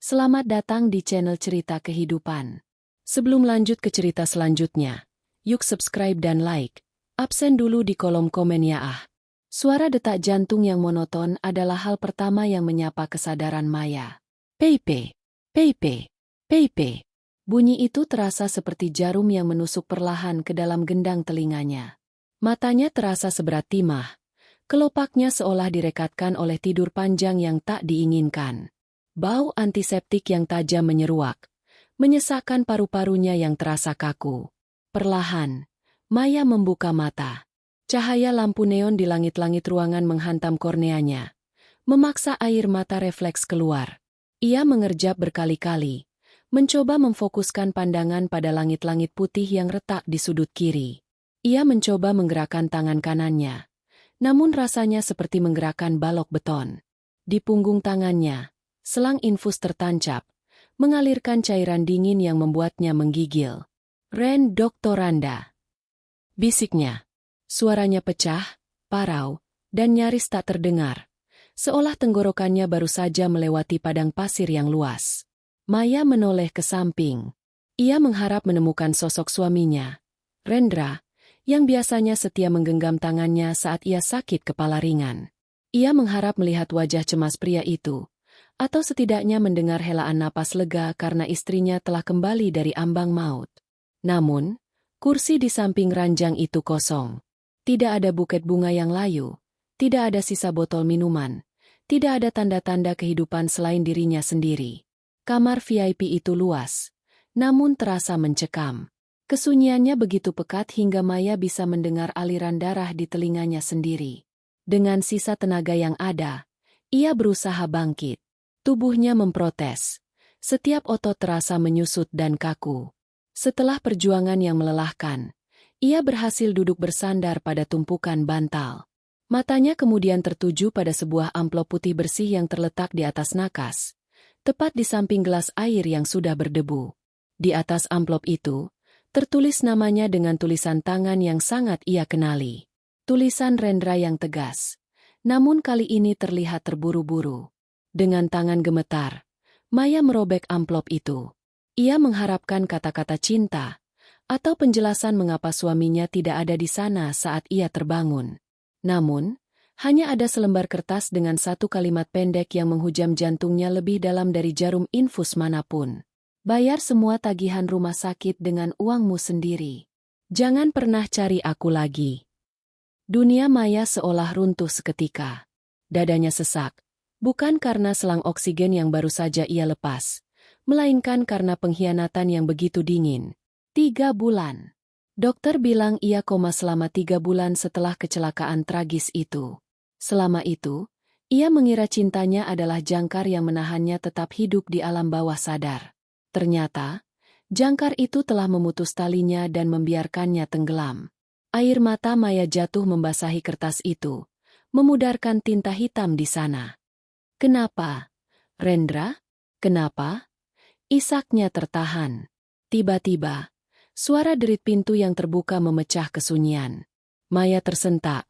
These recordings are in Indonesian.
Selamat datang di channel Cerita Kehidupan. Sebelum lanjut ke cerita selanjutnya, yuk subscribe dan like. Absen dulu di kolom komen ya ah. Suara detak jantung yang monoton adalah hal pertama yang menyapa kesadaran Maya. Peipe, peipe, peipe. Bunyi itu terasa seperti jarum yang menusuk perlahan ke dalam gendang telinganya. Matanya terasa seberat timah. Kelopaknya seolah direkatkan oleh tidur panjang yang tak diinginkan. Bau antiseptik yang tajam menyeruak, menyesakkan paru-parunya yang terasa kaku. Perlahan, Maya membuka mata. Cahaya lampu neon di langit-langit ruangan menghantam korneanya, memaksa air mata refleks keluar. Ia mengerjap berkali-kali, mencoba memfokuskan pandangan pada langit-langit putih yang retak di sudut kiri. Ia mencoba menggerakkan tangan kanannya, namun rasanya seperti menggerakkan balok beton. Di punggung tangannya, selang infus tertancap, mengalirkan cairan dingin yang membuatnya menggigil. "Ren Doktoranda," bisiknya. Suaranya pecah, parau, dan nyaris tak terdengar, seolah tenggorokannya baru saja melewati padang pasir yang luas. Maya menoleh ke samping. Ia mengharap menemukan sosok suaminya, Rendra, yang biasanya setia menggenggam tangannya saat ia sakit kepala ringan. Ia mengharap melihat wajah cemas pria itu, atau setidaknya mendengar helaan napas lega karena istrinya telah kembali dari ambang maut. Namun, kursi di samping ranjang itu kosong. Tidak ada buket bunga yang layu, tidak ada sisa botol minuman, tidak ada tanda-tanda kehidupan selain dirinya sendiri. Kamar VIP itu luas, namun terasa mencekam. Kesunyiannya begitu pekat hingga Maya bisa mendengar aliran darah di telinganya sendiri. Dengan sisa tenaga yang ada, ia berusaha bangkit. Tubuhnya memprotes. Setiap otot terasa menyusut dan kaku. Setelah perjuangan yang melelahkan, ia berhasil duduk bersandar pada tumpukan bantal. Matanya kemudian tertuju pada sebuah amplop putih bersih yang terletak di atas nakas, tepat di samping gelas air yang sudah berdebu. Di atas amplop itu, tertulis namanya dengan tulisan tangan yang sangat ia kenali. Tulisan Rendra yang tegas, namun kali ini terlihat terburu-buru. Dengan tangan gemetar, Maya merobek amplop itu. Ia mengharapkan kata-kata cinta, atau penjelasan mengapa suaminya tidak ada di sana saat ia terbangun. Namun, hanya ada selembar kertas dengan satu kalimat pendek yang menghujam jantungnya lebih dalam dari jarum infus manapun. "Bayar semua tagihan rumah sakit dengan uangmu sendiri. Jangan pernah cari aku lagi." Dunia Maya seolah runtuh seketika. Dadanya sesak. Bukan karena selang oksigen yang baru saja ia lepas, melainkan karena pengkhianatan yang begitu dingin. 3 bulan. Dokter bilang ia koma selama 3 bulan setelah kecelakaan tragis itu. Selama itu, ia mengira cintanya adalah jangkar yang menahannya tetap hidup di alam bawah sadar. Ternyata, jangkar itu telah memutus talinya dan membiarkannya tenggelam. Air mata Maya jatuh membasahi kertas itu, memudarkan tinta hitam di sana. "Kenapa, Rendra? Kenapa?" Isaknya tertahan. Tiba-tiba, suara derit pintu yang terbuka memecah kesunyian. Maya tersentak,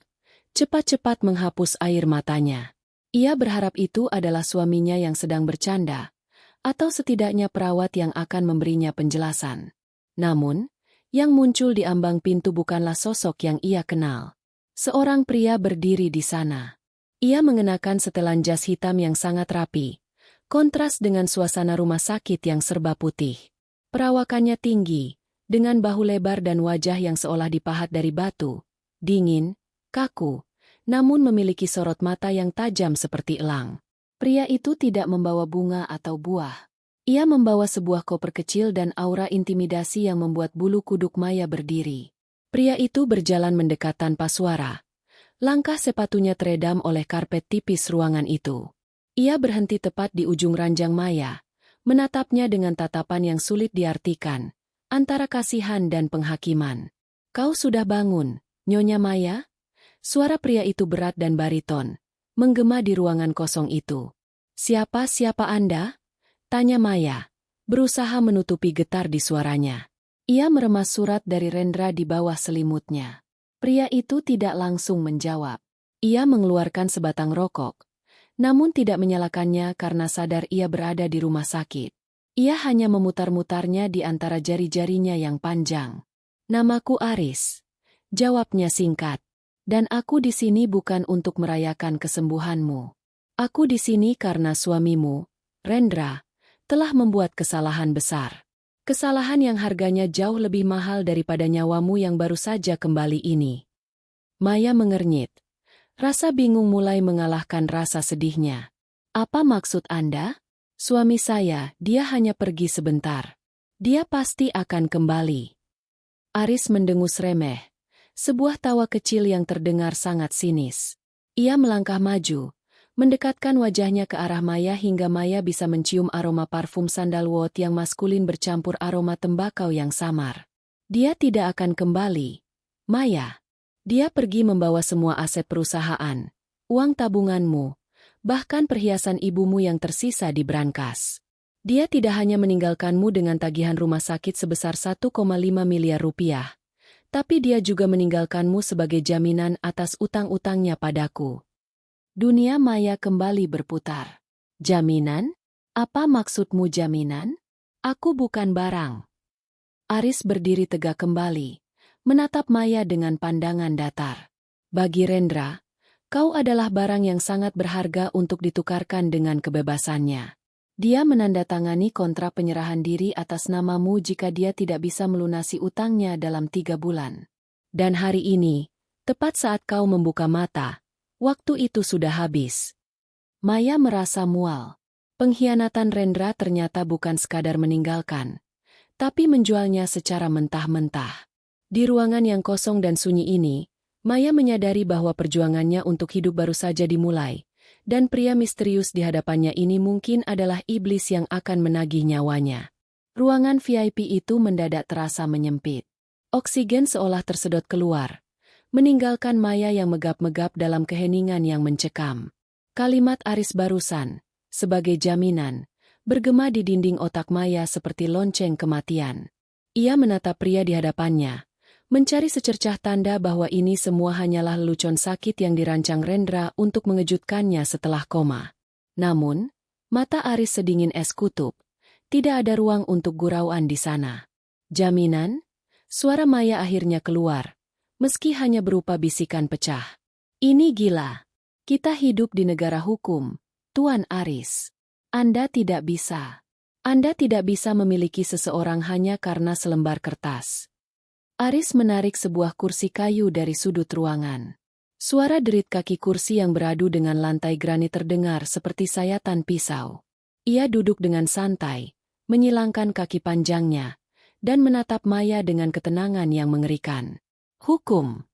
cepat-cepat menghapus air matanya. Ia berharap itu adalah suaminya yang sedang bercanda, atau setidaknya perawat yang akan memberinya penjelasan. Namun, yang muncul di ambang pintu bukanlah sosok yang ia kenal. Seorang pria berdiri di sana. Ia mengenakan setelan jas hitam yang sangat rapi, kontras dengan suasana rumah sakit yang serba putih. Perawakannya tinggi, dengan bahu lebar dan wajah yang seolah dipahat dari batu, dingin, kaku, namun memiliki sorot mata yang tajam seperti elang. Pria itu tidak membawa bunga atau buah. Ia membawa sebuah koper kecil dan aura intimidasi yang membuat bulu kuduk Maya berdiri. Pria itu berjalan mendekat tanpa suara. Langkah sepatunya teredam oleh karpet tipis ruangan itu. Ia berhenti tepat di ujung ranjang Maya, menatapnya dengan tatapan yang sulit diartikan, antara kasihan dan penghakiman. "Kau sudah bangun, Nyonya Maya?" Suara pria itu berat dan bariton, menggema di ruangan kosong itu. Siapa Anda?" tanya Maya, berusaha menutupi getar di suaranya. Ia meremas surat dari Rendra di bawah selimutnya. Pria itu tidak langsung menjawab. Ia mengeluarkan sebatang rokok, namun tidak menyalakannya karena sadar ia berada di rumah sakit. Ia hanya memutar-mutarnya di antara jari-jarinya yang panjang. "Namaku Aris," jawabnya singkat. "Dan aku di sini bukan untuk merayakan kesembuhanmu. Aku di sini karena suamimu, Rendra, telah membuat kesalahan besar. Kesalahan yang harganya jauh lebih mahal daripada nyawamu yang baru saja kembali ini." Maya mengernyit. Rasa bingung mulai mengalahkan rasa sedihnya. "Apa maksud Anda?" "Suami saya, dia hanya pergi sebentar. Dia pasti akan kembali." Aris mendengus remeh. Sebuah tawa kecil yang terdengar sangat sinis. Ia melangkah maju, mendekatkan wajahnya ke arah Maya hingga Maya bisa mencium aroma parfum sandalwood yang maskulin bercampur aroma tembakau yang samar. "Dia tidak akan kembali, Maya. Dia pergi membawa semua aset perusahaan, uang tabunganmu, bahkan perhiasan ibumu yang tersisa di brankas. Dia tidak hanya meninggalkanmu dengan tagihan rumah sakit sebesar 1,5 miliar rupiah, tapi dia juga meninggalkanmu sebagai jaminan atas utang-utangnya padaku." Dunia Maya kembali berputar. "Jaminan? Apa maksudmu jaminan? Aku bukan barang." Aris berdiri tegak kembali, menatap Maya dengan pandangan datar. "Bagi Rendra, kau adalah barang yang sangat berharga untuk ditukarkan dengan kebebasannya. Dia menandatangani kontrak penyerahan diri atas namamu jika dia tidak bisa melunasi utangnya dalam 3 bulan. Dan hari ini, tepat saat kau membuka mata, waktu itu sudah habis." Maya merasa mual. Pengkhianatan Rendra ternyata bukan sekadar meninggalkan, tapi menjualnya secara mentah-mentah. Di ruangan yang kosong dan sunyi ini, Maya menyadari bahwa perjuangannya untuk hidup baru saja dimulai, dan pria misterius di hadapannya ini mungkin adalah iblis yang akan menagih nyawanya. Ruangan VIP itu mendadak terasa menyempit. Oksigen seolah tersedot keluar, meninggalkan Maya yang megap-megap dalam keheningan yang mencekam. Kalimat Aris barusan, sebagai jaminan, bergema di dinding otak Maya seperti lonceng kematian. Ia menatap pria di hadapannya, mencari secercah tanda bahwa ini semua hanyalah lelucon sakit yang dirancang Rendra untuk mengejutkannya setelah koma. Namun, mata Aris sedingin es kutub. Tidak ada ruang untuk gurauan di sana. "Jaminan?" Suara Maya akhirnya keluar, meski hanya berupa bisikan pecah. "Ini gila. Kita hidup di negara hukum, Tuan Aris. Anda tidak bisa. Anda tidak bisa memiliki seseorang hanya karena selembar kertas." Aris menarik sebuah kursi kayu dari sudut ruangan. Suara derit kaki kursi yang beradu dengan lantai granit terdengar seperti sayatan pisau. Ia duduk dengan santai, menyilangkan kaki panjangnya, dan menatap Maya dengan ketenangan yang mengerikan. "Hukum."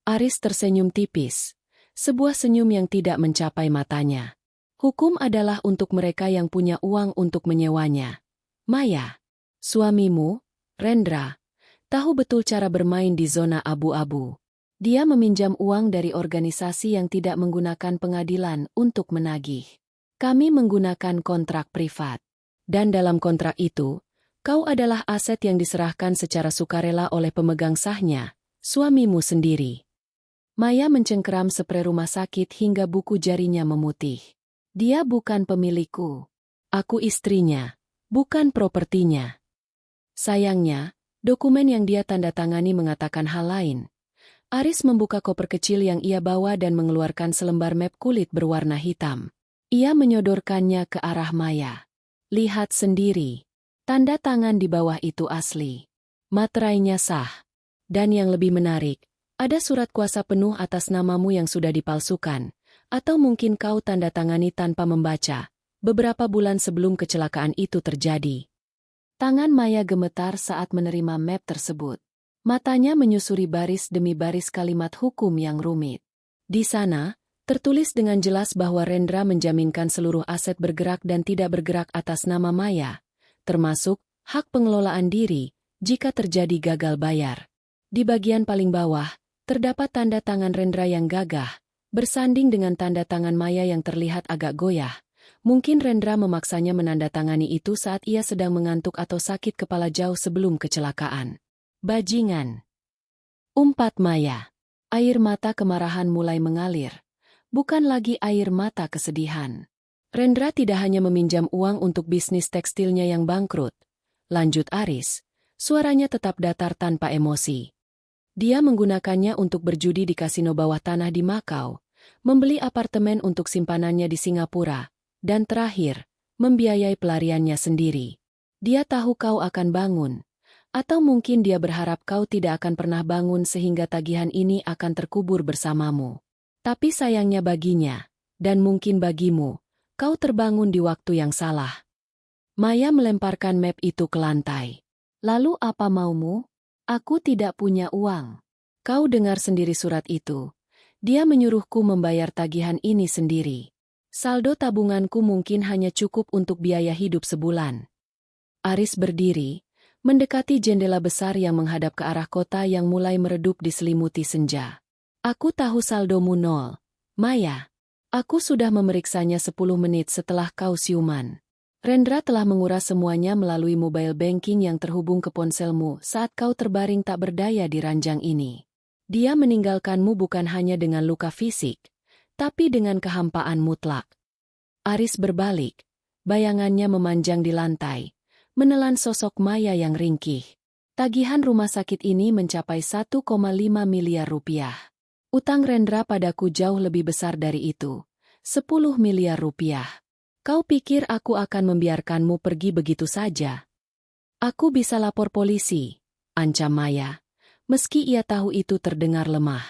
Aris tersenyum tipis, sebuah senyum yang tidak mencapai matanya. "Hukum adalah untuk mereka yang punya uang untuk menyewanya. Maya, suamimu, Rendra, tahu betul cara bermain di zona abu-abu. Dia meminjam uang dari organisasi yang tidak menggunakan pengadilan untuk menagih. Kami menggunakan kontrak privat. Dan dalam kontrak itu, kau adalah aset yang diserahkan secara sukarela oleh pemegang sahnya, suamimu sendiri." Maya mencengkeram sprei rumah sakit hingga buku jarinya memutih. "Dia bukan pemilikku. Aku istrinya, bukan propertinya." Sayangnya, dokumen yang dia tanda tangani mengatakan hal lain. Aris membuka koper kecil yang ia bawa dan mengeluarkan selembar map kulit berwarna hitam. Ia menyodorkannya ke arah Maya. "Lihat sendiri. Tanda tangan di bawah itu asli. Materainya sah. Dan yang lebih menarik, ada surat kuasa penuh atas namamu yang sudah dipalsukan, atau mungkin kau tanda tangani tanpa membaca, beberapa bulan sebelum kecelakaan itu terjadi." Tangan Maya gemetar saat menerima map tersebut. Matanya menyusuri baris demi baris kalimat hukum yang rumit. Di sana, tertulis dengan jelas bahwa Rendra menjaminkan seluruh aset bergerak dan tidak bergerak atas nama Maya, termasuk hak pengelolaan diri jika terjadi gagal bayar. Di bagian paling bawah, terdapat tanda tangan Rendra yang gagah, bersanding dengan tanda tangan Maya yang terlihat agak goyah. Mungkin Rendra memaksanya menandatangani itu saat ia sedang mengantuk atau sakit kepala jauh sebelum kecelakaan. "Bajingan!" umpat Maya. Air mata kemarahan mulai mengalir. bukan lagi air mata kesedihan. Rendra tidak hanya meminjam uang untuk bisnis tekstilnya yang bangkrut. Lanjut Aris, suaranya tetap datar tanpa emosi. Dia menggunakannya untuk berjudi di kasino bawah tanah di Makau, membeli apartemen untuk simpanannya di Singapura, dan terakhir, membiayai pelariannya sendiri. Dia tahu kau akan bangun. Atau mungkin dia berharap kau tidak akan pernah bangun sehingga tagihan ini akan terkubur bersamamu. Tapi sayangnya baginya, dan mungkin bagimu, kau terbangun di waktu yang salah. Maya melemparkan map itu ke lantai. Lalu apa maumu? Aku tidak punya uang. Kau dengar sendiri surat itu. Dia menyuruhku membayar tagihan ini sendiri. Saldo tabunganku mungkin hanya cukup untuk biaya hidup sebulan. Aris berdiri, mendekati jendela besar yang menghadap ke arah kota yang mulai meredup diselimuti senja. Aku tahu saldomu 0, Maya. Aku sudah memeriksanya 10 menit setelah kau siuman. Rendra telah menguras semuanya melalui mobile banking yang terhubung ke ponselmu saat kau terbaring tak berdaya di ranjang ini. Dia meninggalkanmu bukan hanya dengan luka fisik, tapi dengan kehampaan mutlak. Aris berbalik, bayangannya memanjang di lantai, menelan sosok Maya yang ringkih. Tagihan rumah sakit ini mencapai 1,5 miliar rupiah. Utang Rendra padaku jauh lebih besar dari itu, 10 miliar rupiah. Kau pikir aku akan membiarkanmu pergi begitu saja? Aku bisa lapor polisi, ancam Maya, meski ia tahu itu terdengar lemah.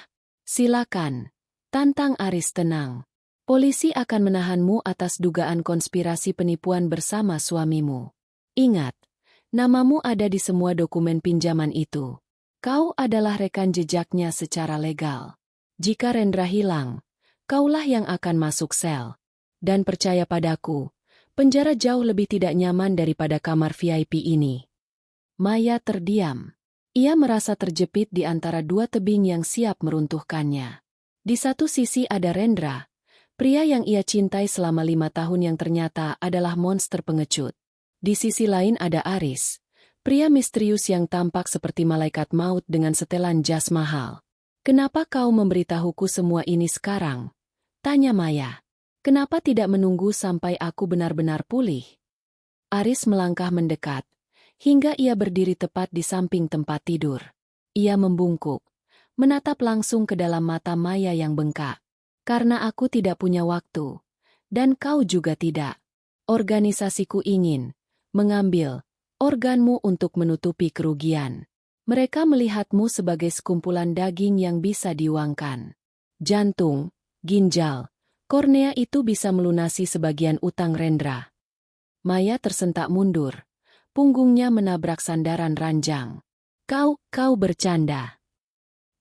Silakan, tantang Aris tenang. Polisi akan menahanmu atas dugaan konspirasi penipuan bersama suamimu. Ingat, namamu ada di semua dokumen pinjaman itu. Kau adalah rekan jejaknya secara legal. Jika Rendra hilang, kaulah yang akan masuk sel. Dan percaya padaku, penjara jauh lebih tidak nyaman daripada kamar VIP ini. Maya terdiam. Ia merasa terjepit di antara dua tebing yang siap meruntuhkannya. Di satu sisi ada Rendra, pria yang ia cintai selama 5 tahun yang ternyata adalah monster pengecut. Di sisi lain ada Aris, pria misterius yang tampak seperti malaikat maut dengan setelan jas mahal. Kenapa kau memberitahuku semua ini sekarang? Tanya Maya. Kenapa tidak menunggu sampai aku benar-benar pulih? Aris melangkah mendekat, hingga ia berdiri tepat di samping tempat tidur. Ia membungkuk, menatap langsung ke dalam mata Maya yang bengkak. Karena aku tidak punya waktu, dan kau juga tidak. Organisasiku ingin mengambil organmu untuk menutupi kerugian. Mereka melihatmu sebagai sekumpulan daging yang bisa diuangkan. Jantung, ginjal, kornea itu bisa melunasi sebagian utang Rendra. Maya tersentak mundur. Punggungnya menabrak sandaran ranjang. Kau bercanda.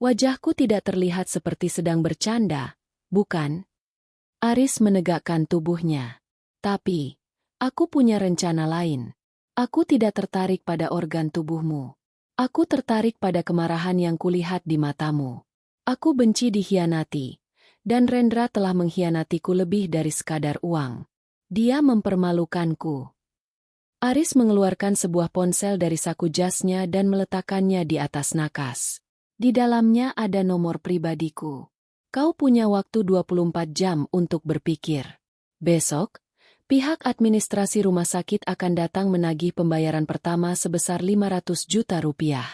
Wajahku tidak terlihat seperti sedang bercanda, bukan? Aris menegakkan tubuhnya. Tapi, aku punya rencana lain. Aku tidak tertarik pada organ tubuhmu. Aku tertarik pada kemarahan yang kulihat di matamu. Aku benci dikhianati, dan Rendra telah mengkhianatiku lebih dari sekadar uang. Dia mempermalukanku. Aris mengeluarkan sebuah ponsel dari saku jasnya dan meletakkannya di atas nakas. Di dalamnya ada nomor pribadiku. Kau punya waktu 24 jam untuk berpikir. Besok, pihak administrasi rumah sakit akan datang menagih pembayaran pertama sebesar 500 juta rupiah.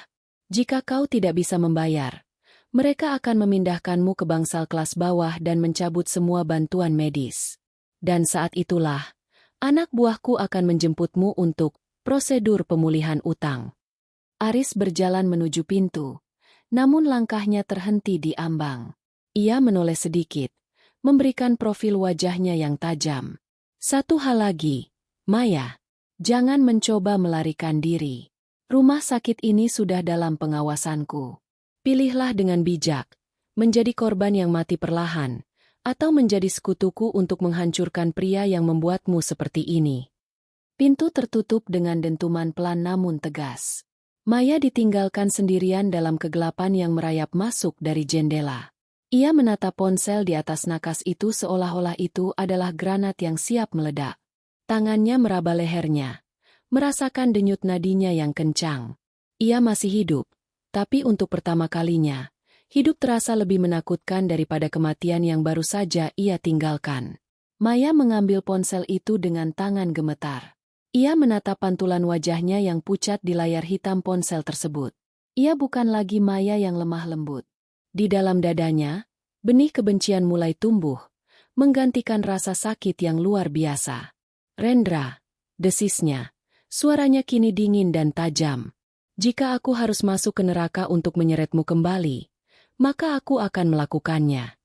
Jika kau tidak bisa membayar, mereka akan memindahkanmu ke bangsal kelas bawah dan mencabut semua bantuan medis. Dan saat itulah, anak buahku akan menjemputmu untuk prosedur pemulihan utang. Aris berjalan menuju pintu, namun langkahnya terhenti di ambang. Ia menoleh sedikit, memberikan profil wajahnya yang tajam. Satu hal lagi, Maya, jangan mencoba melarikan diri. Rumah sakit ini sudah dalam pengawasanku. Pilihlah dengan bijak, menjadi korban yang mati perlahan, atau menjadi sekutuku untuk menghancurkan pria yang membuatmu seperti ini. Pintu tertutup dengan dentuman pelan namun tegas. Maya ditinggalkan sendirian dalam kegelapan yang merayap masuk dari jendela. Ia menatap ponsel di atas nakas itu seolah-olah itu adalah granat yang siap meledak. Tangannya meraba lehernya, merasakan denyut nadinya yang kencang. Ia masih hidup, tapi untuk pertama kalinya, Hidup terasa lebih menakutkan daripada kematian yang baru saja ia tinggalkan. Maya mengambil ponsel itu dengan tangan gemetar. Ia menatap pantulan wajahnya yang pucat di layar hitam ponsel tersebut. Ia bukan lagi Maya yang lemah lembut. Di dalam dadanya, benih kebencian mulai tumbuh, menggantikan rasa sakit yang luar biasa. "Rendra," desisnya. Suaranya kini dingin dan tajam. "Jika aku harus masuk ke neraka untuk menyeretmu kembali, maka aku akan melakukannya."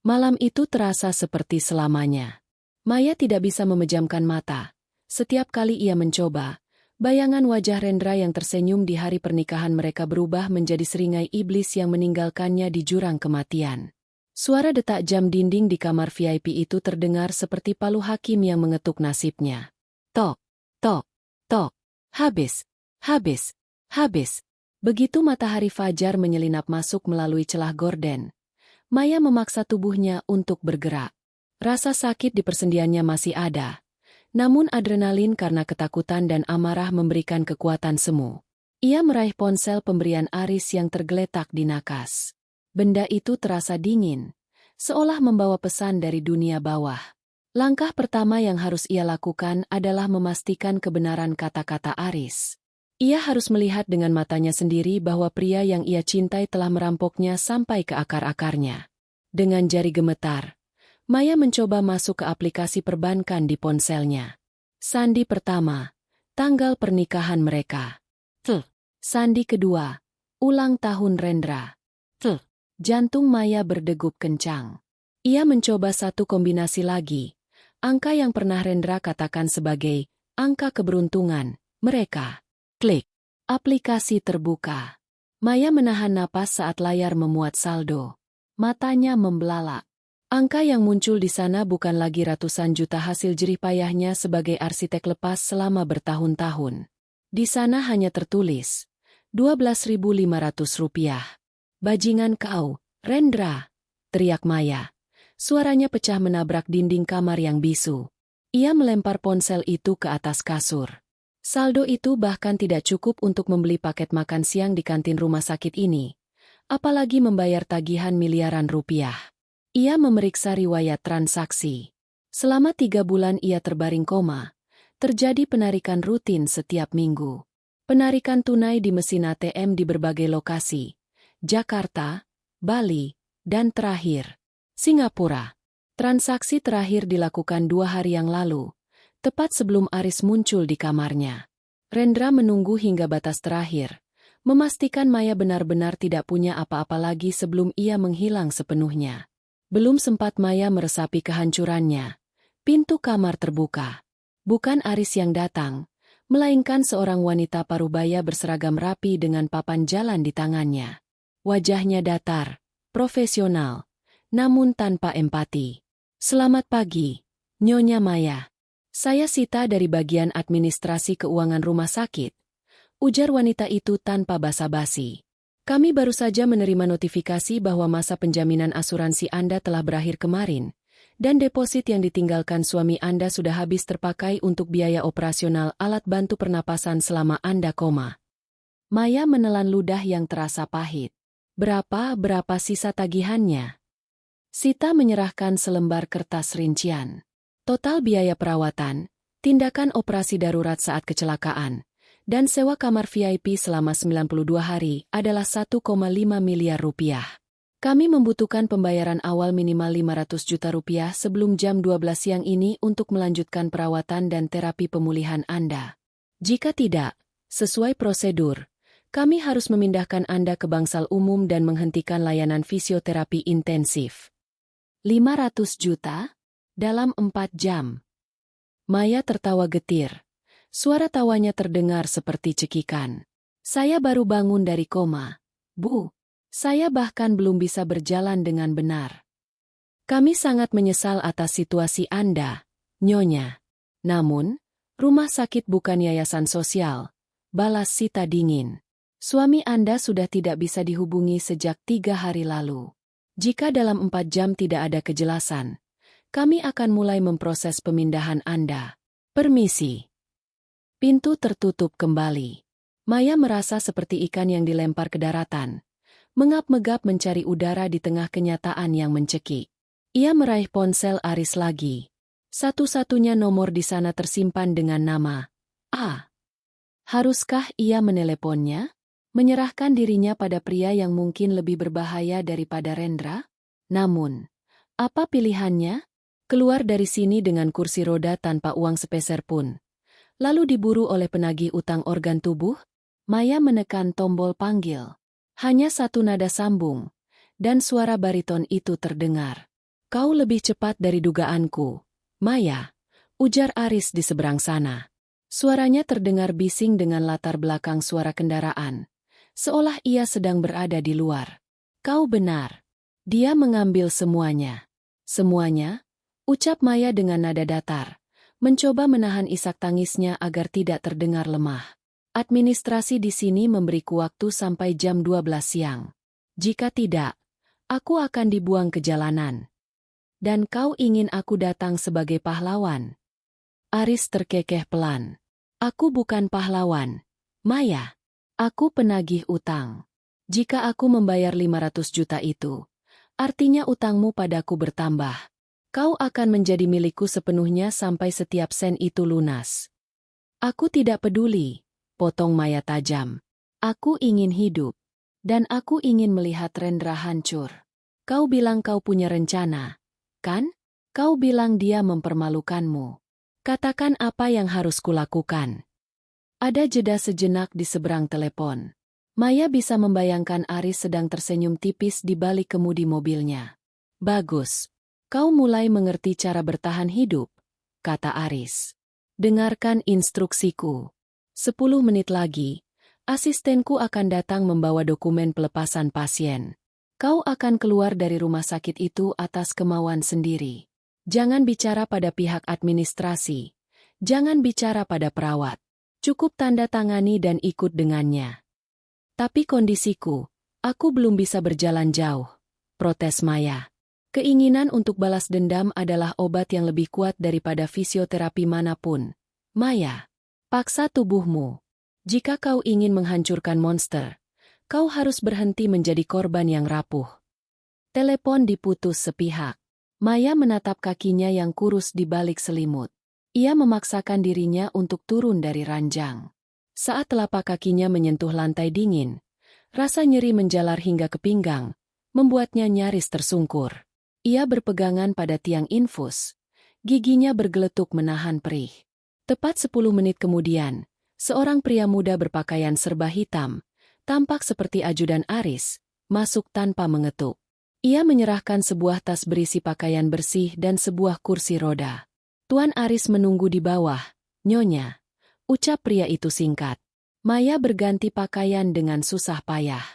Malam itu terasa seperti selamanya. Maya tidak bisa memejamkan mata. Setiap kali ia mencoba, bayangan wajah Rendra yang tersenyum di hari pernikahan mereka berubah menjadi seringai iblis yang meninggalkannya di jurang kematian. Suara detak jam dinding di kamar VIP itu terdengar seperti palu hakim yang mengetuk nasibnya. Tok, tok, tok, habis, habis, habis. Begitu matahari fajar menyelinap masuk melalui celah gorden, Maya memaksa tubuhnya untuk bergerak. Rasa sakit di persendiannya masih ada, namun adrenalin karena ketakutan dan amarah memberikan kekuatan semu. Ia meraih ponsel pemberian Aris yang tergeletak di nakas. Benda itu terasa dingin, seolah membawa pesan dari dunia bawah. Langkah pertama yang harus ia lakukan adalah memastikan kebenaran kata-kata Aris. Ia harus melihat dengan matanya sendiri bahwa pria yang ia cintai telah merampoknya sampai ke akar-akarnya. Dengan jari gemetar, Maya mencoba masuk ke aplikasi perbankan di ponselnya. Sandi pertama, tanggal pernikahan mereka. Sandi kedua, ulang tahun Rendra. Jantung Maya berdegup kencang. Ia mencoba satu kombinasi lagi, angka yang pernah Rendra katakan sebagai angka keberuntungan mereka. Klik. Aplikasi terbuka. Maya menahan napas saat layar memuat saldo. Matanya membelalak. Angka yang muncul di sana bukan lagi ratusan juta hasil jerih payahnya sebagai arsitek lepas selama bertahun-tahun. Di sana hanya tertulis, Rp12.500. "Bajingan kau, Rendra!" teriak Maya. Suaranya pecah menabrak dinding kamar yang bisu. Ia melempar ponsel itu ke atas kasur. Saldo itu bahkan tidak cukup untuk membeli paket makan siang di kantin rumah sakit ini, apalagi membayar tagihan miliaran rupiah. Ia memeriksa riwayat transaksi. Selama 3 bulan ia terbaring koma, terjadi penarikan rutin setiap minggu. Penarikan tunai di mesin ATM di berbagai lokasi, Jakarta, Bali, dan terakhir, Singapura. Transaksi terakhir dilakukan 2 hari yang lalu, tepat sebelum Aris muncul di kamarnya. Rendra menunggu hingga batas terakhir, memastikan Maya benar-benar tidak punya apa-apa lagi sebelum ia menghilang sepenuhnya. Belum sempat Maya meresapi kehancurannya, pintu kamar terbuka. Bukan Aris yang datang, melainkan seorang wanita parubaya berseragam rapi dengan papan jalan di tangannya. Wajahnya datar, profesional, namun tanpa empati. "Selamat pagi, Nyonya Maya. Saya Sita dari bagian administrasi keuangan rumah sakit," ujar wanita itu tanpa basa-basi. "Kami baru saja menerima notifikasi bahwa masa penjaminan asuransi Anda telah berakhir kemarin, dan deposit yang ditinggalkan suami Anda sudah habis terpakai untuk biaya operasional alat bantu pernapasan selama Anda koma." Maya menelan ludah yang terasa pahit. Berapa sisa tagihannya?" Sita menyerahkan selembar kertas rincian. Total biaya perawatan, tindakan operasi darurat saat kecelakaan, dan sewa kamar VIP selama 92 hari adalah 1,5 miliar rupiah. "Kami membutuhkan pembayaran awal minimal 500 juta rupiah sebelum jam 12 siang ini untuk melanjutkan perawatan dan terapi pemulihan Anda. Jika tidak, sesuai prosedur, kami harus memindahkan Anda ke bangsal umum dan menghentikan layanan fisioterapi intensif." 500 juta? Dalam 4 jam. Maya tertawa getir. Suara tawanya terdengar seperti cekikan. "Saya baru bangun dari koma, Bu. Saya bahkan belum bisa berjalan dengan benar. Kami sangat menyesal atas situasi Anda, Nyonya. Namun, rumah sakit bukan yayasan sosial," balas Sita dingin. "Suami Anda sudah tidak bisa dihubungi sejak 3 hari lalu. Jika dalam 4 jam tidak ada kejelasan, kami akan mulai memproses pemindahan Anda. Permisi." Pintu tertutup kembali. Maya merasa seperti ikan yang dilempar ke daratan, mengap-megap mencari udara di tengah kenyataan yang mencekik. Ia meraih ponsel Aris lagi. Satu-satunya nomor di sana tersimpan dengan nama A. Haruskah ia meneleponnya? Menyerahkan dirinya pada pria yang mungkin lebih berbahaya daripada Rendra? Namun, apa pilihannya? Keluar dari sini dengan kursi roda tanpa uang sepeser pun. Lalu diburu oleh penagih utang organ tubuh? Maya menekan tombol panggil. Hanya satu nada sambung, dan suara bariton itu terdengar. Kau lebih cepat dari dugaanku, Maya, ujar Aris di seberang sana. Suaranya terdengar bising dengan latar belakang suara kendaraan, seolah ia sedang berada di luar. Kau benar. Dia mengambil semuanya. Semuanya? Ucap Maya dengan nada datar, mencoba menahan isak tangisnya agar tidak terdengar lemah. Administrasi di sini memberiku waktu sampai jam 12 siang. Jika tidak, aku akan dibuang ke jalanan. Dan kau ingin aku datang sebagai pahlawan? Aris terkekeh pelan. Aku bukan pahlawan, Maya. Aku penagih utang. Jika aku membayar 500 juta itu, artinya utangmu padaku bertambah. Kau akan menjadi milikku sepenuhnya sampai setiap sen itu lunas. Aku tidak peduli, potong Maya tajam. Aku ingin hidup. Dan aku ingin melihat Rendra hancur. Kau bilang kau punya rencana, kan? Kau bilang dia mempermalukanmu. Katakan apa yang harus kulakukan. Ada jeda sejenak di seberang telepon. Maya bisa membayangkan Aris sedang tersenyum tipis di balik kemudi mobilnya. Bagus. Kau mulai mengerti cara bertahan hidup, kata Aris. Dengarkan instruksiku. 10 menit lagi, asistenku akan datang membawa dokumen pelepasan pasien. Kau akan keluar dari rumah sakit itu atas kemauan sendiri. Jangan bicara pada pihak administrasi. Jangan bicara pada perawat. Cukup tanda tangani dan ikut dengannya. Tapi kondisiku, aku belum bisa berjalan jauh, protes Maya. Keinginan untuk balas dendam adalah obat yang lebih kuat daripada fisioterapi manapun. Maya, paksa tubuhmu. Jika kau ingin menghancurkan monster, kau harus berhenti menjadi korban yang rapuh. Telepon diputus sepihak. Maya menatap kakinya yang kurus di balik selimut. Ia memaksakan dirinya untuk turun dari ranjang. Saat telapak kakinya menyentuh lantai dingin, rasa nyeri menjalar hingga ke pinggang, membuatnya nyaris tersungkur. Ia berpegangan pada tiang infus. Giginya bergeletuk menahan perih. Tepat 10 menit kemudian, seorang pria muda berpakaian serba hitam, tampak seperti ajudan Aris, masuk tanpa mengetuk. Ia menyerahkan sebuah tas berisi pakaian bersih dan sebuah kursi roda. Tuan Aris menunggu di bawah, Nyonya, ucap pria itu singkat. Maya berganti pakaian dengan susah payah.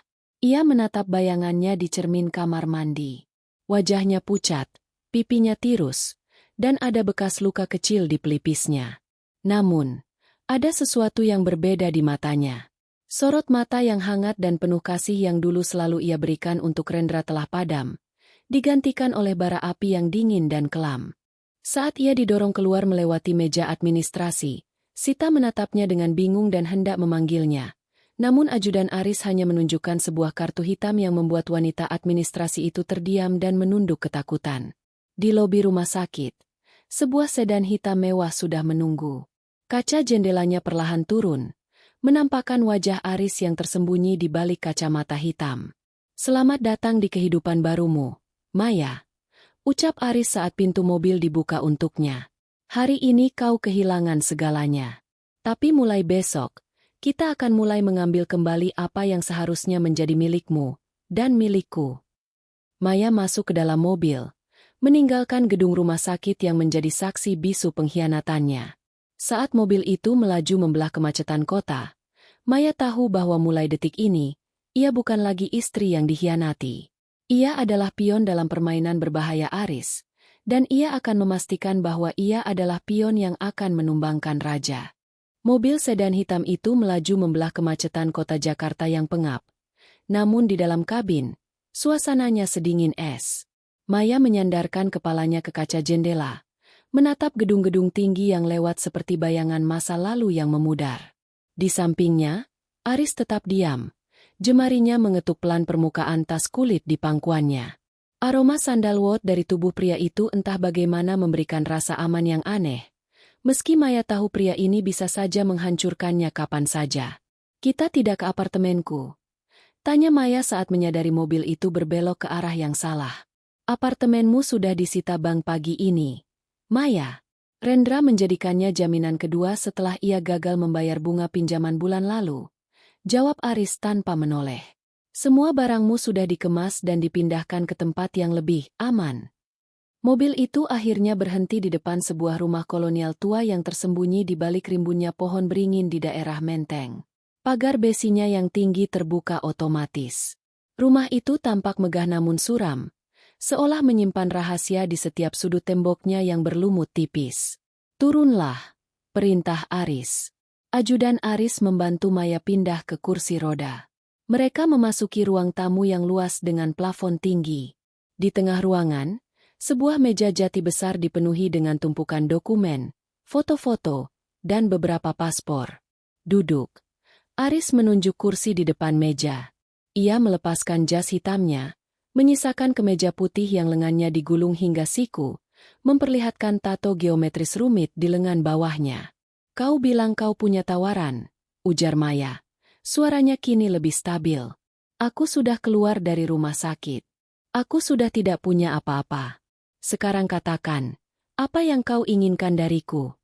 Ia menatap bayangannya di cermin kamar mandi. Wajahnya pucat, pipinya tirus, dan ada bekas luka kecil di pelipisnya. Namun, ada sesuatu yang berbeda di matanya. Sorot mata yang hangat dan penuh kasih yang dulu selalu ia berikan untuk Rendra telah padam, digantikan oleh bara api yang dingin dan kelam. Saat ia didorong keluar melewati meja administrasi, Sita menatapnya dengan bingung dan hendak memanggilnya. Namun ajudan Aris hanya menunjukkan sebuah kartu hitam yang membuat wanita administrasi itu terdiam dan menunduk ketakutan. Di lobi rumah sakit, sebuah sedan hitam mewah sudah menunggu. Kaca jendelanya perlahan turun, menampakkan wajah Aris yang tersembunyi di balik kacamata hitam. Selamat datang di kehidupan barumu, Maya, ucap Aris saat pintu mobil dibuka untuknya. Hari ini kau kehilangan segalanya. Tapi mulai besok, kita akan mulai mengambil kembali apa yang seharusnya menjadi milikmu, dan milikku. Maya masuk ke dalam mobil, meninggalkan gedung rumah sakit yang menjadi saksi bisu pengkhianatannya. Saat mobil itu melaju membelah kemacetan kota, Maya tahu bahwa mulai detik ini, ia bukan lagi istri yang dikhianati. Ia adalah pion dalam permainan berbahaya Aris, dan ia akan memastikan bahwa ia adalah pion yang akan menumbangkan raja. Mobil sedan hitam itu melaju membelah kemacetan kota Jakarta yang pengap. Namun di dalam kabin, suasananya sedingin es. Maya menyandarkan kepalanya ke kaca jendela, menatap gedung-gedung tinggi yang lewat seperti bayangan masa lalu yang memudar. Di sampingnya, Aris tetap diam, Jemarinya mengetuk pelan permukaan tas kulit di pangkuannya. Aroma sandalwood dari tubuh pria itu entah bagaimana memberikan rasa aman yang aneh. Meski Maya tahu pria ini bisa saja menghancurkannya kapan saja. "Kita tidak ke apartemenku?" tanya Maya saat menyadari mobil itu berbelok ke arah yang salah. "Apartemenmu sudah disita bank pagi ini, Maya." Rendra menjadikannya jaminan kedua setelah ia gagal membayar bunga pinjaman bulan lalu. Jawab Aris tanpa menoleh. "Semua barangmu sudah dikemas dan dipindahkan ke tempat yang lebih aman." Mobil itu akhirnya berhenti di depan sebuah rumah kolonial tua yang tersembunyi di balik rimbunnya pohon beringin di daerah Menteng. Pagar besinya yang tinggi terbuka otomatis. Rumah itu tampak megah namun suram, seolah menyimpan rahasia di setiap sudut temboknya yang berlumut tipis. "Turunlah," perintah Aris. Ajudan Aris membantu Maya pindah ke kursi roda. Mereka memasuki ruang tamu yang luas dengan plafon tinggi. Di tengah ruangan, sebuah meja jati besar dipenuhi dengan tumpukan dokumen, foto-foto, dan beberapa paspor. "Duduk." Aris menunjuk kursi di depan meja. Ia melepaskan jas hitamnya, menyisakan kemeja putih yang lengannya digulung hingga siku, memperlihatkan tato geometris rumit di lengan bawahnya. "Kau bilang kau punya tawaran," ujar Maya. Suaranya kini lebih stabil. "Aku sudah keluar dari rumah sakit. Aku sudah tidak punya apa-apa. Sekarang katakan, apa yang kau inginkan dariku?"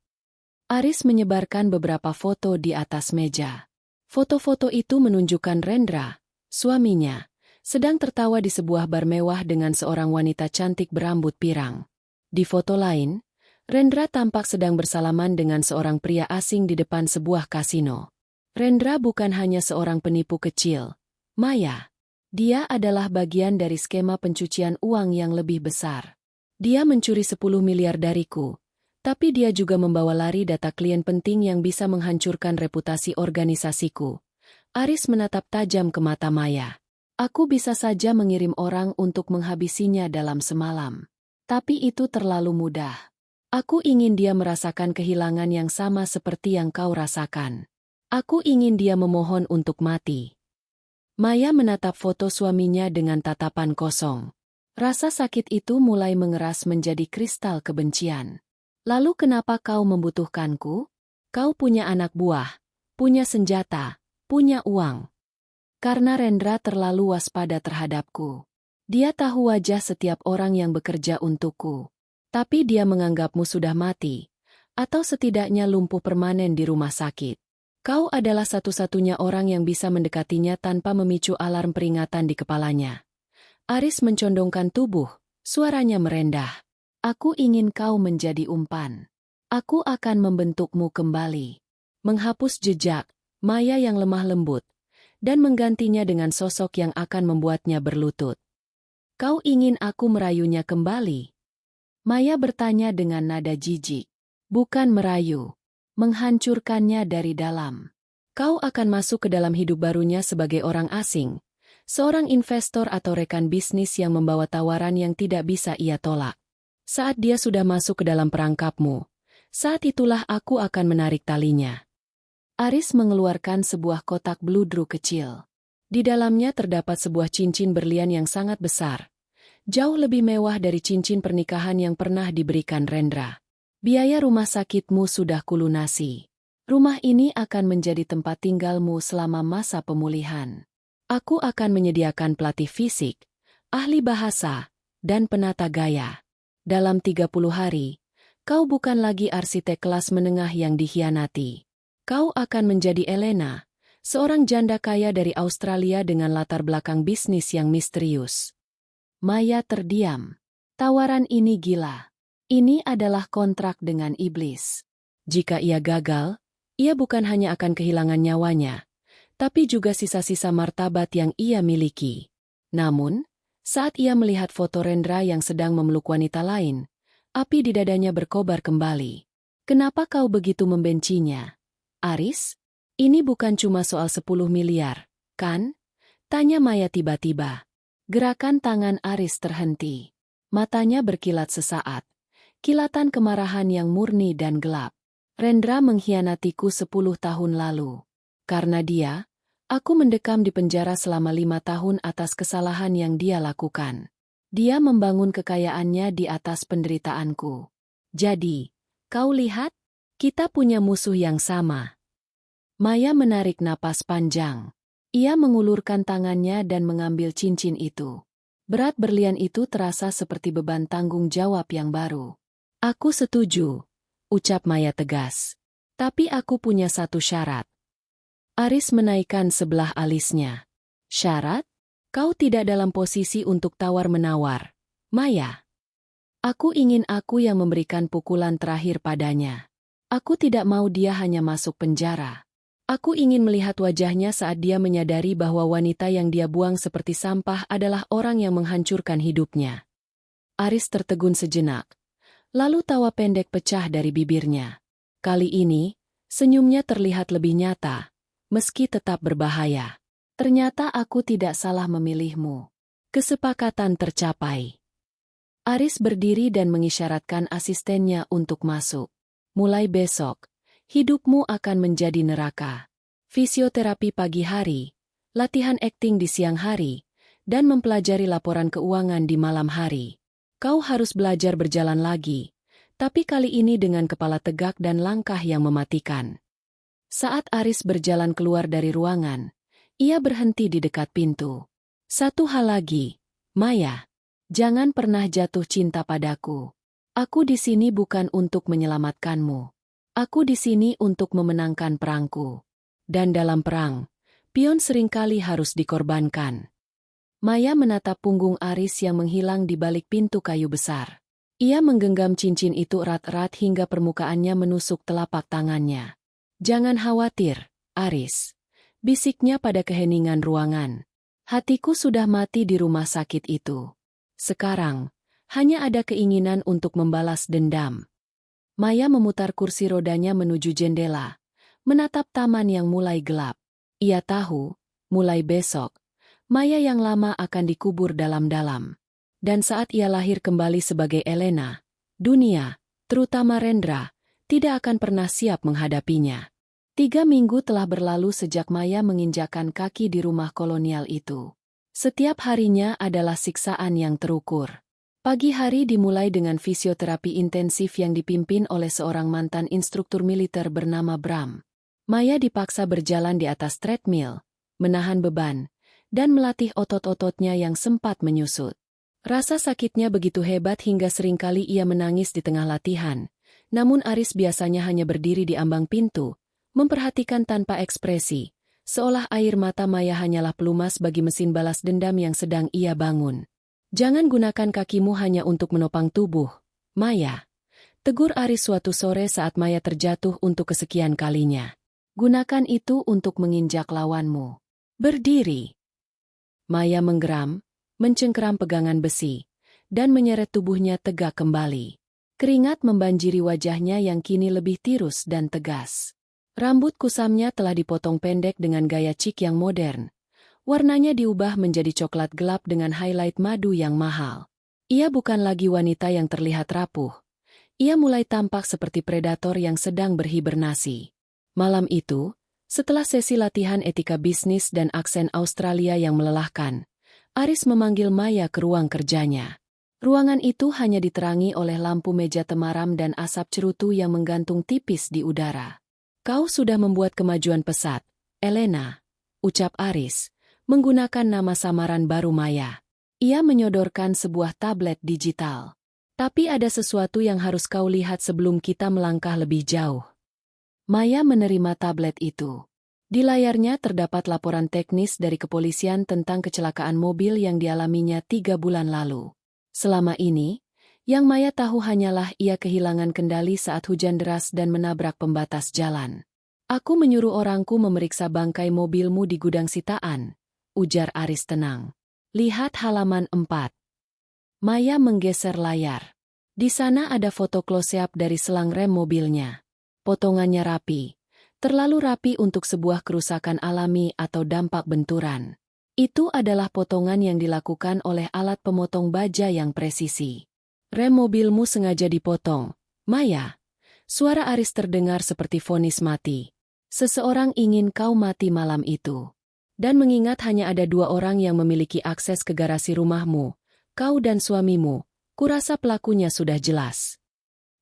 Aris menyebarkan beberapa foto di atas meja. Foto-foto itu menunjukkan Rendra, suaminya, sedang tertawa di sebuah bar mewah dengan seorang wanita cantik berambut pirang. Di foto lain, Rendra tampak sedang bersalaman dengan seorang pria asing di depan sebuah kasino. Rendra bukan hanya seorang penipu kecil, Maya. Dia adalah bagian dari skema pencucian uang yang lebih besar. Dia mencuri 10 miliar dariku, tapi dia juga membawa lari data klien penting yang bisa menghancurkan reputasi organisasiku. Aris menatap tajam ke mata Maya. "Aku bisa saja mengirim orang untuk menghabisinya dalam semalam. Tapi itu terlalu mudah. Aku ingin dia merasakan kehilangan yang sama seperti yang kau rasakan. Aku ingin dia memohon untuk mati." Maya menatap foto suaminya dengan tatapan kosong. Rasa sakit itu mulai mengeras menjadi kristal kebencian. "Lalu kenapa kau membutuhkanku? Kau punya anak buah, punya senjata, punya uang." "Karena Rendra terlalu waspada terhadapku. Dia tahu wajah setiap orang yang bekerja untukku. Tapi dia menganggapmu sudah mati, atau setidaknya lumpuh permanen di rumah sakit. Kau adalah satu-satunya orang yang bisa mendekatinya tanpa memicu alarm peringatan di kepalanya." Aris mencondongkan tubuh, suaranya merendah. "Aku ingin kau menjadi umpan. Aku akan membentukmu kembali. Menghapus jejak, Maya yang lemah lembut, dan menggantinya dengan sosok yang akan membuatnya berlutut." "Kau ingin aku merayunya kembali?" Maya bertanya dengan nada jijik. "Bukan merayu, menghancurkannya dari dalam. Kau akan masuk ke dalam hidup barunya sebagai orang asing, seorang investor atau rekan bisnis yang membawa tawaran yang tidak bisa ia tolak. Saat dia sudah masuk ke dalam perangkapmu, saat itulah aku akan menarik talinya." Aris mengeluarkan sebuah kotak bludru kecil. Di dalamnya terdapat sebuah cincin berlian yang sangat besar, jauh lebih mewah dari cincin pernikahan yang pernah diberikan Rendra. "Biaya rumah sakitmu sudah kulunasi. Rumah ini akan menjadi tempat tinggalmu selama masa pemulihan. Aku akan menyediakan pelatih fisik, ahli bahasa, dan penata gaya. Dalam 30 hari, kau bukan lagi arsitek kelas menengah yang dikhianati. Kau akan menjadi Elena, seorang janda kaya dari Australia dengan latar belakang bisnis yang misterius." Maya terdiam. Tawaran ini gila. Ini adalah kontrak dengan iblis. Jika ia gagal, ia bukan hanya akan kehilangan nyawanya, tapi juga sisa-sisa martabat yang ia miliki. Namun, saat ia melihat foto Rendra yang sedang memeluk wanita lain, api di dadanya berkobar kembali. "Kenapa kau begitu membencinya, Aris? Ini bukan cuma soal 10 miliar, kan?" tanya Maya tiba-tiba. Gerakan tangan Aris terhenti. Matanya berkilat sesaat. Kilatan kemarahan yang murni dan gelap. "Rendra mengkhianatiku 10 tahun lalu. Karena dia, Aku mendekam di penjara selama 5 tahun atas kesalahan yang dia lakukan. Dia membangun kekayaannya di atas penderitaanku. Jadi, kau lihat? Kita punya musuh yang sama. Maya menarik napas panjang. Ia mengulurkan tangannya dan mengambil cincin itu. Berat berlian itu terasa seperti beban tanggung jawab yang baru. Aku setuju, ucap Maya tegas. Tapi aku punya satu syarat. Aris menaikkan sebelah alisnya. Syarat? Kau tidak dalam posisi untuk tawar-menawar, Maya. Aku ingin aku yang memberikan pukulan terakhir padanya. Aku tidak mau dia hanya masuk penjara. Aku ingin melihat wajahnya saat dia menyadari bahwa wanita yang dia buang seperti sampah adalah orang yang menghancurkan hidupnya. Aris tertegun sejenak. Lalu tawa pendek pecah dari bibirnya. Kali ini, senyumnya terlihat lebih nyata, meski tetap berbahaya. Ternyata aku tidak salah memilihmu. Kesepakatan tercapai. Aris berdiri dan mengisyaratkan asistennya untuk masuk. Mulai besok, hidupmu akan menjadi neraka. Fisioterapi pagi hari, latihan akting di siang hari, dan mempelajari laporan keuangan di malam hari. Kau harus belajar berjalan lagi, tapi kali ini dengan kepala tegak dan langkah yang mematikan. Saat Aris berjalan keluar dari ruangan, ia berhenti di dekat pintu. Satu hal lagi, Maya. Jangan pernah jatuh cinta padaku. Aku di sini bukan untuk menyelamatkanmu. Aku di sini untuk memenangkan perangku. Dan dalam perang, pion seringkali harus dikorbankan. Maya menatap punggung Aris yang menghilang di balik pintu kayu besar. Ia menggenggam cincin itu erat-erat hingga permukaannya menusuk telapak tangannya. Jangan khawatir, Aris. Bisiknya pada keheningan ruangan. Hatiku sudah mati di rumah sakit itu. Sekarang, hanya ada keinginan untuk membalas dendam. Maya memutar kursi rodanya menuju jendela, menatap taman yang mulai gelap. Ia tahu, mulai besok, Maya yang lama akan dikubur dalam-dalam. Dan saat ia lahir kembali sebagai Elena, dunia, terutama Rendra, tidak akan pernah siap menghadapinya. 3 minggu telah berlalu sejak Maya menginjakkan kaki di rumah kolonial itu. Setiap harinya adalah siksaan yang terukur. Pagi hari dimulai dengan fisioterapi intensif yang dipimpin oleh seorang mantan instruktur militer bernama Bram. Maya dipaksa berjalan di atas treadmill, menahan beban, dan melatih otot-ototnya yang sempat menyusut. Rasa sakitnya begitu hebat hingga seringkali ia menangis di tengah latihan, namun Aris biasanya hanya berdiri di ambang pintu, memperhatikan tanpa ekspresi, seolah air mata Maya hanyalah pelumas bagi mesin balas dendam yang sedang ia bangun. Jangan gunakan kakimu hanya untuk menopang tubuh, Maya. Tegur Aris suatu sore saat Maya terjatuh untuk kesekian kalinya. Gunakan itu untuk menginjak lawanmu. Berdiri. Maya menggeram, mencengkeram pegangan besi, dan menyeret tubuhnya tegak kembali. Keringat membanjiri wajahnya yang kini lebih tirus dan tegas. Rambut kusamnya telah dipotong pendek dengan gaya chic yang modern. Warnanya diubah menjadi coklat gelap dengan highlight madu yang mahal. Ia bukan lagi wanita yang terlihat rapuh. Ia mulai tampak seperti predator yang sedang berhibernasi. Malam itu, setelah sesi latihan etika bisnis dan aksen Australia yang melelahkan, Aris memanggil Maya ke ruang kerjanya. Ruangan itu hanya diterangi oleh lampu meja temaram dan asap cerutu yang menggantung tipis di udara. Kau sudah membuat kemajuan pesat, Elena, ucap Aris, menggunakan nama samaran baru Maya. Ia menyodorkan sebuah tablet digital. Tapi ada sesuatu yang harus kau lihat sebelum kita melangkah lebih jauh. Maya menerima tablet itu. Di layarnya terdapat laporan teknis dari kepolisian tentang kecelakaan mobil yang dialaminya 3 bulan lalu. Selama ini, yang Maya tahu hanyalah ia kehilangan kendali saat hujan deras dan menabrak pembatas jalan. Aku menyuruh orangku memeriksa bangkai mobilmu di gudang sitaan, ujar Aris tenang. Lihat halaman 4. Maya menggeser layar. Di sana ada foto close-up dari selang rem mobilnya. Potongannya rapi, terlalu rapi untuk sebuah kerusakan alami atau dampak benturan. Itu adalah potongan yang dilakukan oleh alat pemotong baja yang presisi. Rem mobilmu sengaja dipotong, Maya. Suara Aris terdengar seperti vonis mati. Seseorang ingin kau mati malam itu. Dan mengingat hanya ada 2 orang yang memiliki akses ke garasi rumahmu, kau dan suamimu, kurasa pelakunya sudah jelas.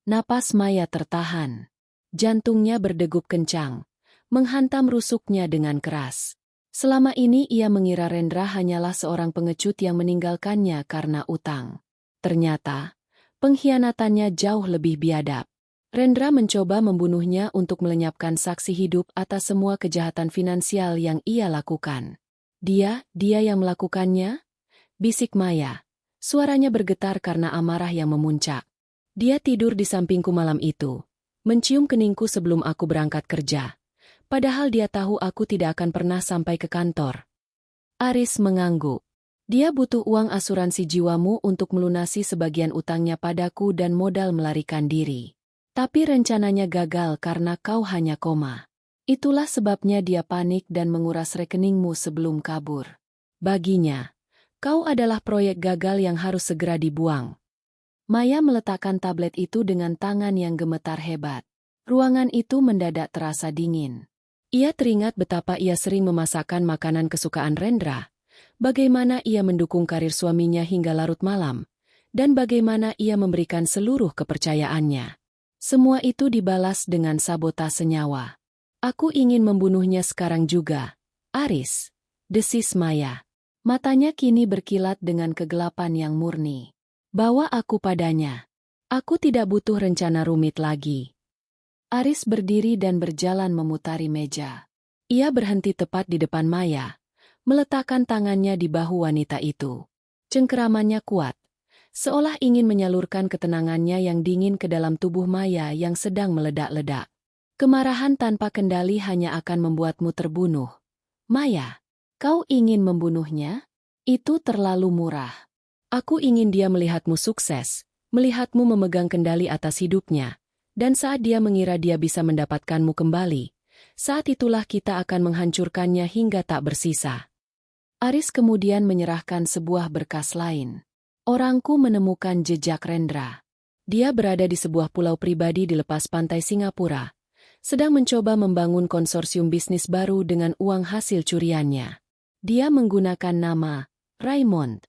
Napas Maya tertahan. Jantungnya berdegup kencang, menghantam rusuknya dengan keras. Selama ini ia mengira Rendra hanyalah seorang pengecut yang meninggalkannya karena utang. Ternyata, pengkhianatannya jauh lebih biadab. Rendra mencoba membunuhnya untuk melenyapkan saksi hidup atas semua kejahatan finansial yang ia lakukan. Dia yang melakukannya? Bisik Maya. Suaranya bergetar karena amarah yang memuncak. Dia tidur di sampingku malam itu, mencium keningku sebelum aku berangkat kerja. Padahal dia tahu aku tidak akan pernah sampai ke kantor. Aris mengangguk. Dia butuh uang asuransi jiwamu untuk melunasi sebagian utangnya padaku dan modal melarikan diri. Tapi rencananya gagal karena kau hanya koma. Itulah sebabnya dia panik dan menguras rekeningmu sebelum kabur. Baginya, kau adalah proyek gagal yang harus segera dibuang. Maya meletakkan tablet itu dengan tangan yang gemetar hebat. Ruangan itu mendadak terasa dingin. Ia teringat betapa ia sering memasakkan makanan kesukaan Rendra, bagaimana ia mendukung karir suaminya hingga larut malam, dan bagaimana ia memberikan seluruh kepercayaannya. Semua itu dibalas dengan sabotase nyawa. Aku ingin membunuhnya sekarang juga. Aris, desis Maya. Matanya kini berkilat dengan kegelapan yang murni. Bawa aku padanya. Aku tidak butuh rencana rumit lagi. Aris berdiri dan berjalan memutari meja. Ia berhenti tepat di depan Maya, meletakkan tangannya di bahu wanita itu. Cengkeramannya kuat, seolah ingin menyalurkan ketenangannya yang dingin ke dalam tubuh Maya yang sedang meledak-ledak. Kemarahan tanpa kendali hanya akan membuatmu terbunuh. Maya, kau ingin membunuhnya? Itu terlalu murah. Aku ingin dia melihatmu sukses, melihatmu memegang kendali atas hidupnya, dan saat dia mengira dia bisa mendapatkanmu kembali, saat itulah kita akan menghancurkannya hingga tak bersisa. Aris kemudian menyerahkan sebuah berkas lain. Orangku menemukan jejak Rendra. Dia berada di sebuah pulau pribadi di lepas pantai Singapura, sedang mencoba membangun konsorsium bisnis baru dengan uang hasil curiannya. Dia menggunakan nama Raymond.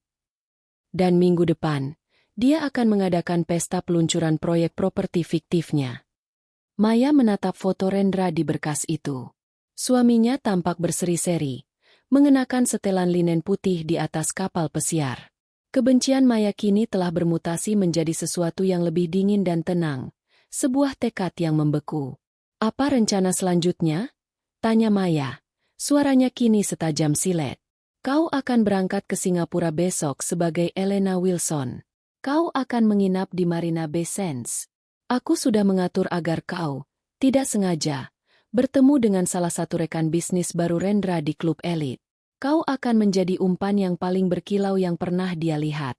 Dan minggu depan, dia akan mengadakan pesta peluncuran proyek properti fiktifnya. Maya menatap foto Rendra di berkas itu. Suaminya tampak berseri-seri, mengenakan setelan linen putih di atas kapal pesiar. Kebencian Maya kini telah bermutasi menjadi sesuatu yang lebih dingin dan tenang, sebuah tekad yang membeku. Apa rencana selanjutnya? Tanya Maya. Suaranya kini setajam silet. Kau akan berangkat ke Singapura besok sebagai Elena Wilson. Kau akan menginap di Marina Bay Sands. Aku sudah mengatur agar kau, tidak sengaja, bertemu dengan salah satu rekan bisnis baru Rendra di klub elit. Kau akan menjadi umpan yang paling berkilau yang pernah dia lihat.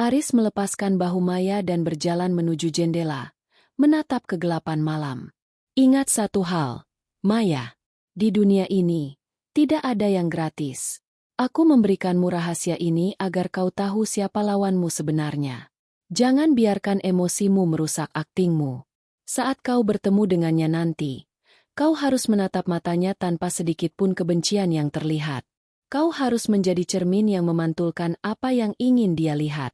Aris melepaskan bahu Maya dan berjalan menuju jendela, menatap kegelapan malam. Ingat satu hal, Maya. Di dunia ini, tidak ada yang gratis. Aku memberikanmu rahasia ini agar kau tahu siapa lawanmu sebenarnya. Jangan biarkan emosimu merusak aktingmu. Saat kau bertemu dengannya nanti, kau harus menatap matanya tanpa sedikit pun kebencian yang terlihat. Kau harus menjadi cermin yang memantulkan apa yang ingin dia lihat.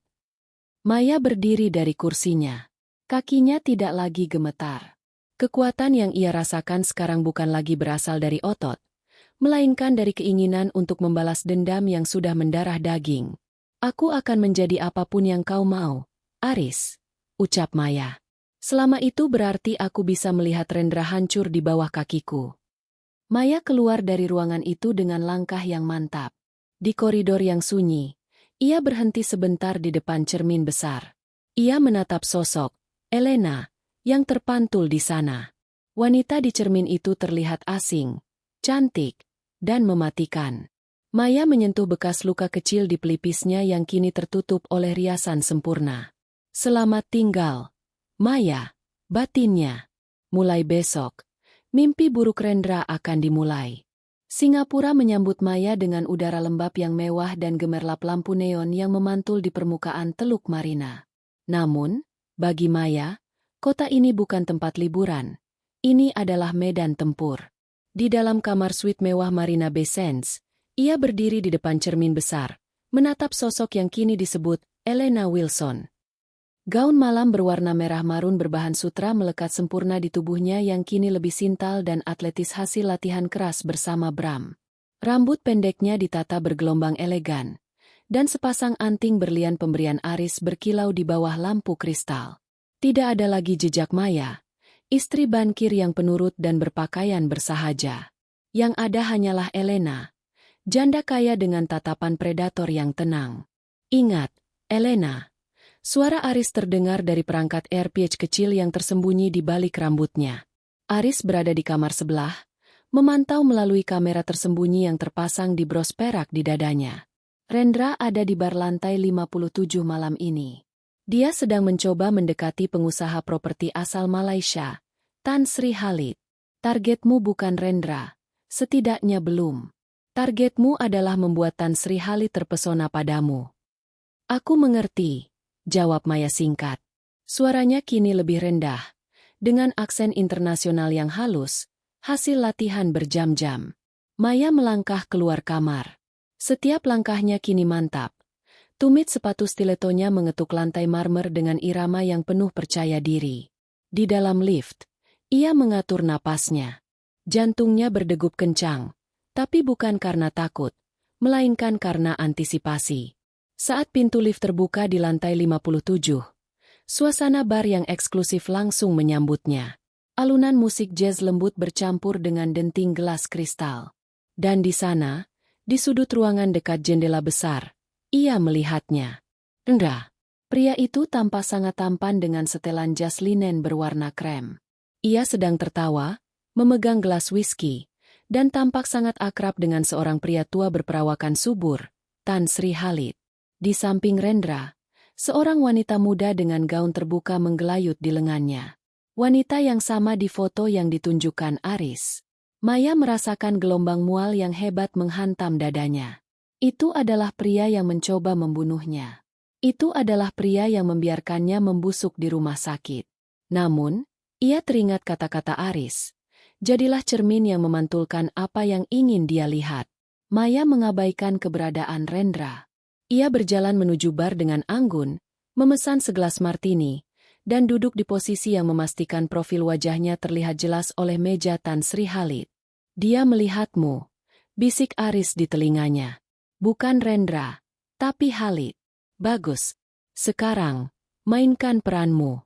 Maya berdiri dari kursinya. Kakinya tidak lagi gemetar. Kekuatan yang ia rasakan sekarang bukan lagi berasal dari otot, melainkan dari keinginan untuk membalas dendam yang sudah mendarah daging. Aku akan menjadi apapun yang kau mau, Aris, ucap Maya. Selama itu berarti aku bisa melihat Rendra hancur di bawah kakiku. Maya keluar dari ruangan itu dengan langkah yang mantap. Di koridor yang sunyi, ia berhenti sebentar di depan cermin besar. Ia menatap sosok Elena yang terpantul di sana. Wanita di cermin itu terlihat asing, cantik, dan mematikan. Maya menyentuh bekas luka kecil di pelipisnya yang kini tertutup oleh riasan sempurna. Selamat tinggal, Maya, batinnya. Mulai besok, mimpi buruk Rendra akan dimulai. Singapura menyambut Maya dengan udara lembab yang mewah dan gemerlap lampu neon yang memantul di permukaan Teluk Marina. Namun, bagi Maya, kota ini bukan tempat liburan. Ini adalah medan tempur. Di dalam kamar suite mewah Marina Bay Sands, Ia berdiri di depan cermin besar, menatap sosok yang kini disebut Elena Wilson. Gaun malam berwarna merah marun berbahan sutra melekat sempurna di tubuhnya yang kini lebih sintal dan atletis hasil latihan keras bersama Bram. Rambut pendeknya ditata bergelombang elegan, dan sepasang anting berlian pemberian Aris berkilau di bawah lampu kristal. Tidak ada lagi jejak Maya, istri bankir yang penurut dan berpakaian bersahaja. Yang ada hanyalah Elena, janda kaya dengan tatapan predator yang tenang. Ingat, Elena. Suara Aris terdengar dari perangkat AirPH kecil yang tersembunyi di balik rambutnya. Aris berada di kamar sebelah, memantau melalui kamera tersembunyi yang terpasang di bros perak di dadanya. Rendra ada di bar lantai 57 malam ini. Dia sedang mencoba mendekati pengusaha properti asal Malaysia, Tan Sri Khalid. Targetmu bukan Rendra, setidaknya belum. Targetmu adalah membuat Tan Sri Khalid terpesona padamu. Aku mengerti, jawab Maya singkat. Suaranya kini lebih rendah, dengan aksen internasional yang halus, hasil latihan berjam-jam. Maya melangkah keluar kamar. Setiap langkahnya kini mantap. Tumit sepatu stiletonya mengetuk lantai marmer dengan irama yang penuh percaya diri. Di dalam lift, ia mengatur napasnya. Jantungnya berdegup kencang, tapi bukan karena takut, melainkan karena antisipasi. Saat pintu lift terbuka di lantai 57, suasana bar yang eksklusif langsung menyambutnya. Alunan musik jazz lembut bercampur dengan denting gelas kristal. Dan di sana, di sudut ruangan dekat jendela besar, ia melihatnya. Rendra. Pria itu tampak sangat tampan dengan setelan jas linen berwarna krem. Ia sedang tertawa, memegang gelas whisky, dan tampak sangat akrab dengan seorang pria tua berperawakan subur, Tan Sri Khalid. Di samping Rendra, seorang wanita muda dengan gaun terbuka menggelayut di lengannya. Wanita yang sama di foto yang ditunjukkan Aris. Maya merasakan gelombang mual yang hebat menghantam dadanya. Itu adalah pria yang mencoba membunuhnya. Itu adalah pria yang membiarkannya membusuk di rumah sakit. Namun, ia teringat kata-kata Aris. Jadilah cermin yang memantulkan apa yang ingin dia lihat. Maya mengabaikan keberadaan Rendra. Ia berjalan menuju bar dengan anggun, memesan segelas martini, dan duduk di posisi yang memastikan profil wajahnya terlihat jelas oleh meja Tan Sri Khalid. Dia melihatmu, bisik Aris di telinganya. Bukan Rendra, tapi Khalid. Bagus. Sekarang, mainkan peranmu.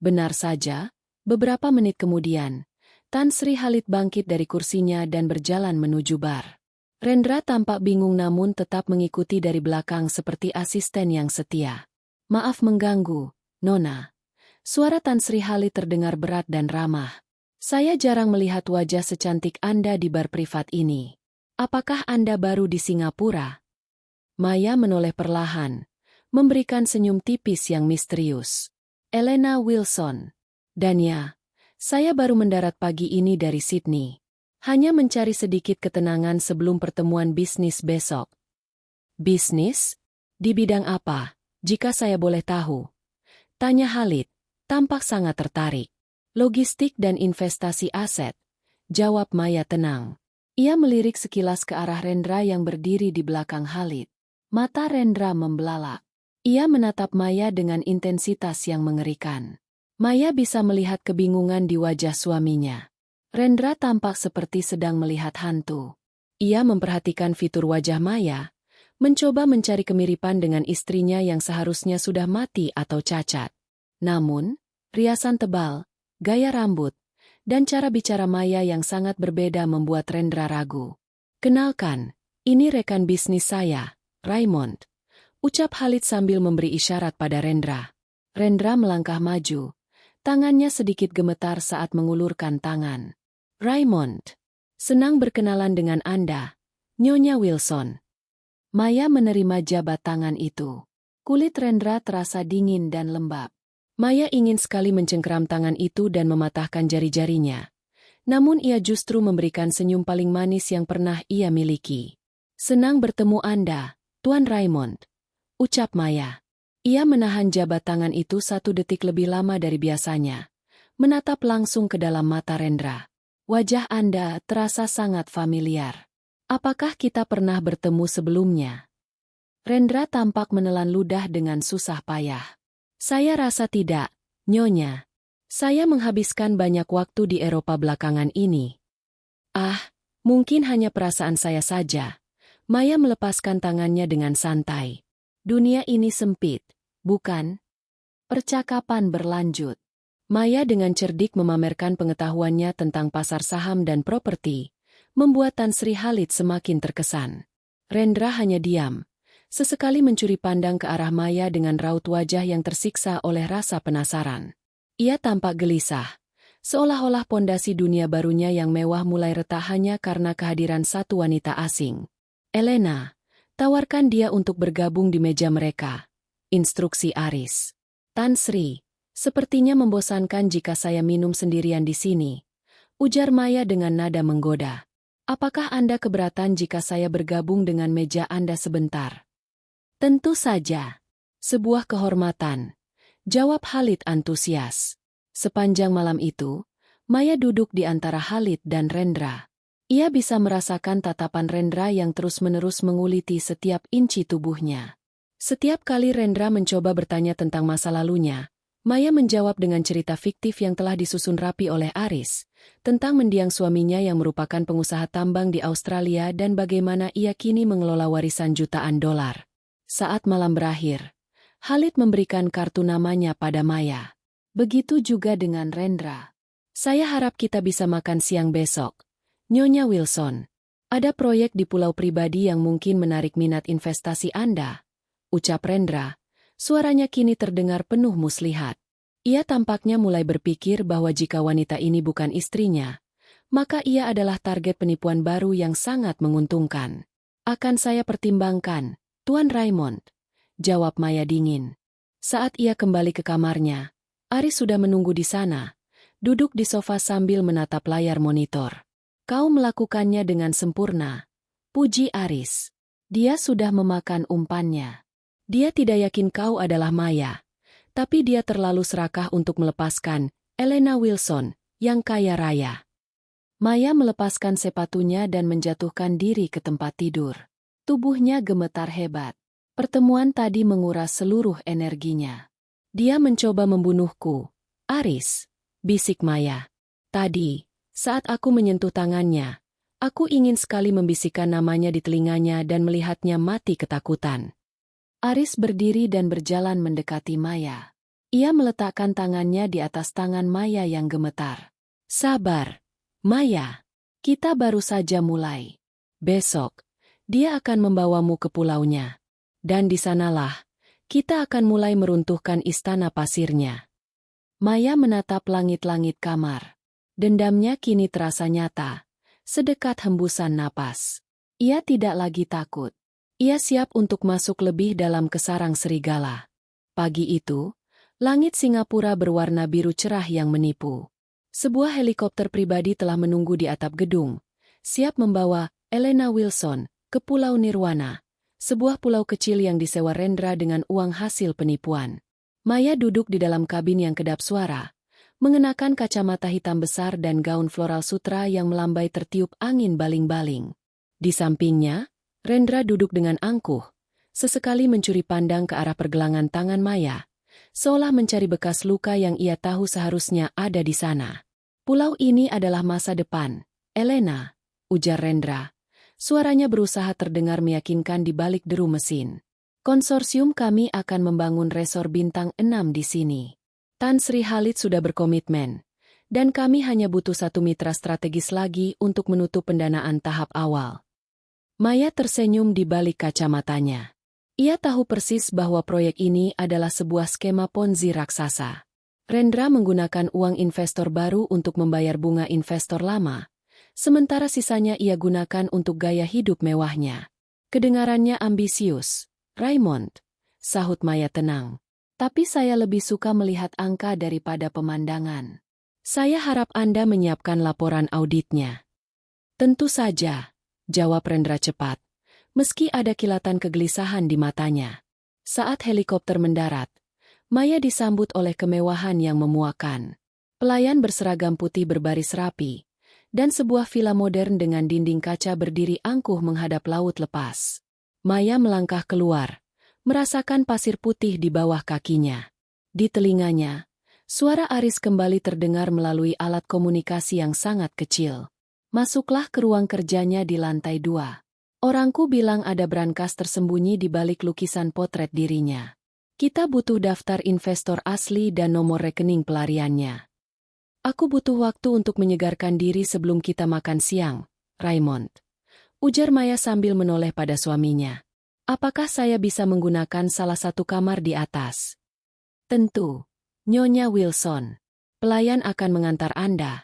Benar saja, beberapa menit kemudian, Tan Sri Khalid bangkit dari kursinya dan berjalan menuju bar. Rendra tampak bingung namun tetap mengikuti dari belakang seperti asisten yang setia. Maaf mengganggu, Nona. Suara Tan Sri Khalid terdengar berat dan ramah. Saya jarang melihat wajah secantik Anda di bar privat ini. Apakah Anda baru di Singapura? Maya menoleh perlahan, memberikan senyum tipis yang misterius. Elena Wilson. Dan ya, saya baru mendarat pagi ini dari Sydney. Hanya mencari sedikit ketenangan sebelum pertemuan bisnis besok. Bisnis? Di bidang apa, jika saya boleh tahu? Tanya Khalid. Tampak sangat tertarik. Logistik dan investasi aset, jawab Maya tenang. Ia melirik sekilas ke arah Rendra yang berdiri di belakang Khalid. Mata Rendra membelalak. Ia menatap Maya dengan intensitas yang mengerikan. Maya bisa melihat kebingungan di wajah suaminya. Rendra tampak seperti sedang melihat hantu. Ia memperhatikan fitur wajah Maya, mencoba mencari kemiripan dengan istrinya yang seharusnya sudah mati atau cacat. Namun, riasan tebal, gaya rambut, dan cara bicara Maya yang sangat berbeda membuat Rendra ragu. Kenalkan, ini rekan bisnis saya, Raymond. Ucap Khalid sambil memberi isyarat pada Rendra. Rendra melangkah maju, tangannya sedikit gemetar saat mengulurkan tangan. Raymond, senang berkenalan dengan Anda, Nyonya Wilson. Maya menerima jabat tangan itu. Kulit Rendra terasa dingin dan lembab. Maya ingin sekali mencengkeram tangan itu dan mematahkan jari-jarinya. Namun ia justru memberikan senyum paling manis yang pernah ia miliki. Senang bertemu Anda, Tuan Raymond. Ucap Maya. Ia menahan jabat tangan itu 1 detik lebih lama dari biasanya. Menatap langsung ke dalam mata Rendra. Wajah Anda terasa sangat familiar. Apakah kita pernah bertemu sebelumnya? Rendra tampak menelan ludah dengan susah payah. Saya rasa tidak, Nyonya. Saya menghabiskan banyak waktu di Eropa belakangan ini. Ah, mungkin hanya perasaan saya saja. Maya melepaskan tangannya dengan santai. Dunia ini sempit, bukan? Percakapan berlanjut. Maya dengan cerdik memamerkan pengetahuannya tentang pasar saham dan properti, membuat Tan Sri Khalid semakin terkesan. Rendra hanya diam, sesekali mencuri pandang ke arah Maya dengan raut wajah yang tersiksa oleh rasa penasaran. Ia tampak gelisah, seolah-olah pondasi dunia barunya yang mewah mulai retak hanya karena kehadiran satu wanita asing. Elena, tawarkan dia untuk bergabung di meja mereka. Instruksi Aris. Tan Sri, sepertinya membosankan jika saya minum sendirian di sini, ujar Maya dengan nada menggoda. Apakah Anda keberatan jika saya bergabung dengan meja Anda sebentar? Tentu saja. Sebuah kehormatan, jawab Khalid antusias. Sepanjang malam itu, Maya duduk di antara Khalid dan Rendra. Ia bisa merasakan tatapan Rendra yang terus-menerus menguliti setiap inci tubuhnya. Setiap kali Rendra mencoba bertanya tentang masa lalunya, Maya menjawab dengan cerita fiktif yang telah disusun rapi oleh Aris, tentang mendiang suaminya yang merupakan pengusaha tambang di Australia dan bagaimana ia kini mengelola warisan jutaan dolar. Saat malam berakhir, Khalid memberikan kartu namanya pada Maya. Begitu juga dengan Rendra. Saya harap kita bisa makan siang besok, Nyonya Wilson. Ada proyek di pulau pribadi yang mungkin menarik minat investasi Anda, ucap Rendra. Suaranya kini terdengar penuh muslihat. Ia tampaknya mulai berpikir bahwa jika wanita ini bukan istrinya, maka ia adalah target penipuan baru yang sangat menguntungkan. Akan saya pertimbangkan, Tuan Raymond, jawab Maya dingin. Saat ia kembali ke kamarnya, Aris sudah menunggu di sana, duduk di sofa sambil menatap layar monitor. Kau melakukannya dengan sempurna, puji Aris. Dia sudah memakan umpannya. Dia tidak yakin kau adalah Maya, tapi dia terlalu serakah untuk melepaskan Elena Wilson, yang kaya raya. Maya melepaskan sepatunya dan menjatuhkan diri ke tempat tidur. Tubuhnya gemetar hebat. Pertemuan tadi menguras seluruh energinya. Dia mencoba membunuhku, Aris, bisik Maya. Tadi, saat aku menyentuh tangannya, aku ingin sekali membisikkan namanya di telinganya dan melihatnya mati ketakutan. Aris berdiri dan berjalan mendekati Maya. Ia meletakkan tangannya di atas tangan Maya yang gemetar. Sabar, Maya. Kita baru saja mulai. Besok, dia akan membawamu ke pulaunya. Dan di sanalah, kita akan mulai meruntuhkan istana pasirnya. Maya menatap langit-langit kamar. Dendamnya kini terasa nyata, sedekat hembusan napas. Ia tidak lagi takut. Ia siap untuk masuk lebih dalam ke sarang serigala. Pagi itu, langit Singapura berwarna biru cerah yang menipu. Sebuah helikopter pribadi telah menunggu di atap gedung, siap membawa Elena Wilson ke Pulau Nirwana, sebuah pulau kecil yang disewa Rendra dengan uang hasil penipuan. Maya duduk di dalam kabin yang kedap suara, mengenakan kacamata hitam besar dan gaun floral sutra yang melambai tertiup angin baling-baling. Di sampingnya, Rendra duduk dengan angkuh, sesekali mencuri pandang ke arah pergelangan tangan Maya, seolah mencari bekas luka yang ia tahu seharusnya ada di sana. Pulau ini adalah masa depan, Elena, ujar Rendra. Suaranya berusaha terdengar meyakinkan di balik deru mesin. Konsorsium kami akan membangun resor bintang 6 di sini. Tan Sri Khalid sudah berkomitmen, dan kami hanya butuh satu mitra strategis lagi untuk menutup pendanaan tahap awal. Maya tersenyum di balik kacamatanya. Ia tahu persis bahwa proyek ini adalah sebuah skema Ponzi raksasa. Rendra menggunakan uang investor baru untuk membayar bunga investor lama, sementara sisanya ia gunakan untuk gaya hidup mewahnya. Kedengarannya ambisius, Raymond, sahut Maya tenang. Tapi saya lebih suka melihat angka daripada pemandangan. Saya harap Anda menyiapkan laporan auditnya. Tentu saja, jawab Rendra cepat, meski ada kilatan kegelisahan di matanya. Saat helikopter mendarat, Maya disambut oleh kemewahan yang memuakan. Pelayan berseragam putih berbaris rapi, dan sebuah villa modern dengan dinding kaca berdiri angkuh menghadap laut lepas. Maya melangkah keluar, merasakan pasir putih di bawah kakinya. Di telinganya, suara Aris kembali terdengar melalui alat komunikasi yang sangat kecil. Masuklah ke ruang kerjanya di lantai 2. Orangku bilang ada brankas tersembunyi di balik lukisan potret dirinya. Kita butuh daftar investor asli dan nomor rekening pelariannya. Aku butuh waktu untuk menyegarkan diri sebelum kita makan siang, Raymond. Ujar Maya sambil menoleh pada suaminya. Apakah saya bisa menggunakan salah satu kamar di atas? Tentu, Nyonya Wilson. Pelayan akan mengantar Anda.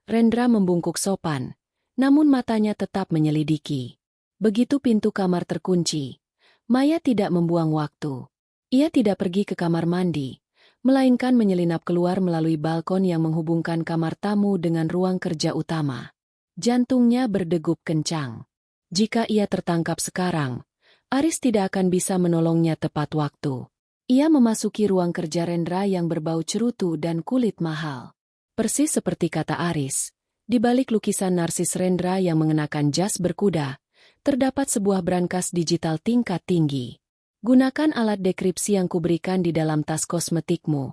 Rendra membungkuk sopan, namun matanya tetap menyelidiki. Begitu pintu kamar terkunci, Maya tidak membuang waktu. Ia tidak pergi ke kamar mandi, melainkan menyelinap keluar melalui balkon yang menghubungkan kamar tamu dengan ruang kerja utama. Jantungnya berdegup kencang. Jika ia tertangkap sekarang, Aris tidak akan bisa menolongnya tepat waktu. Ia memasuki ruang kerja Rendra yang berbau cerutu dan kulit mahal. Persis seperti kata Aris, di balik lukisan narsis Rendra yang mengenakan jas berkuda, terdapat sebuah brankas digital tingkat tinggi. Gunakan alat dekripsi yang kuberikan di dalam tas kosmetikmu.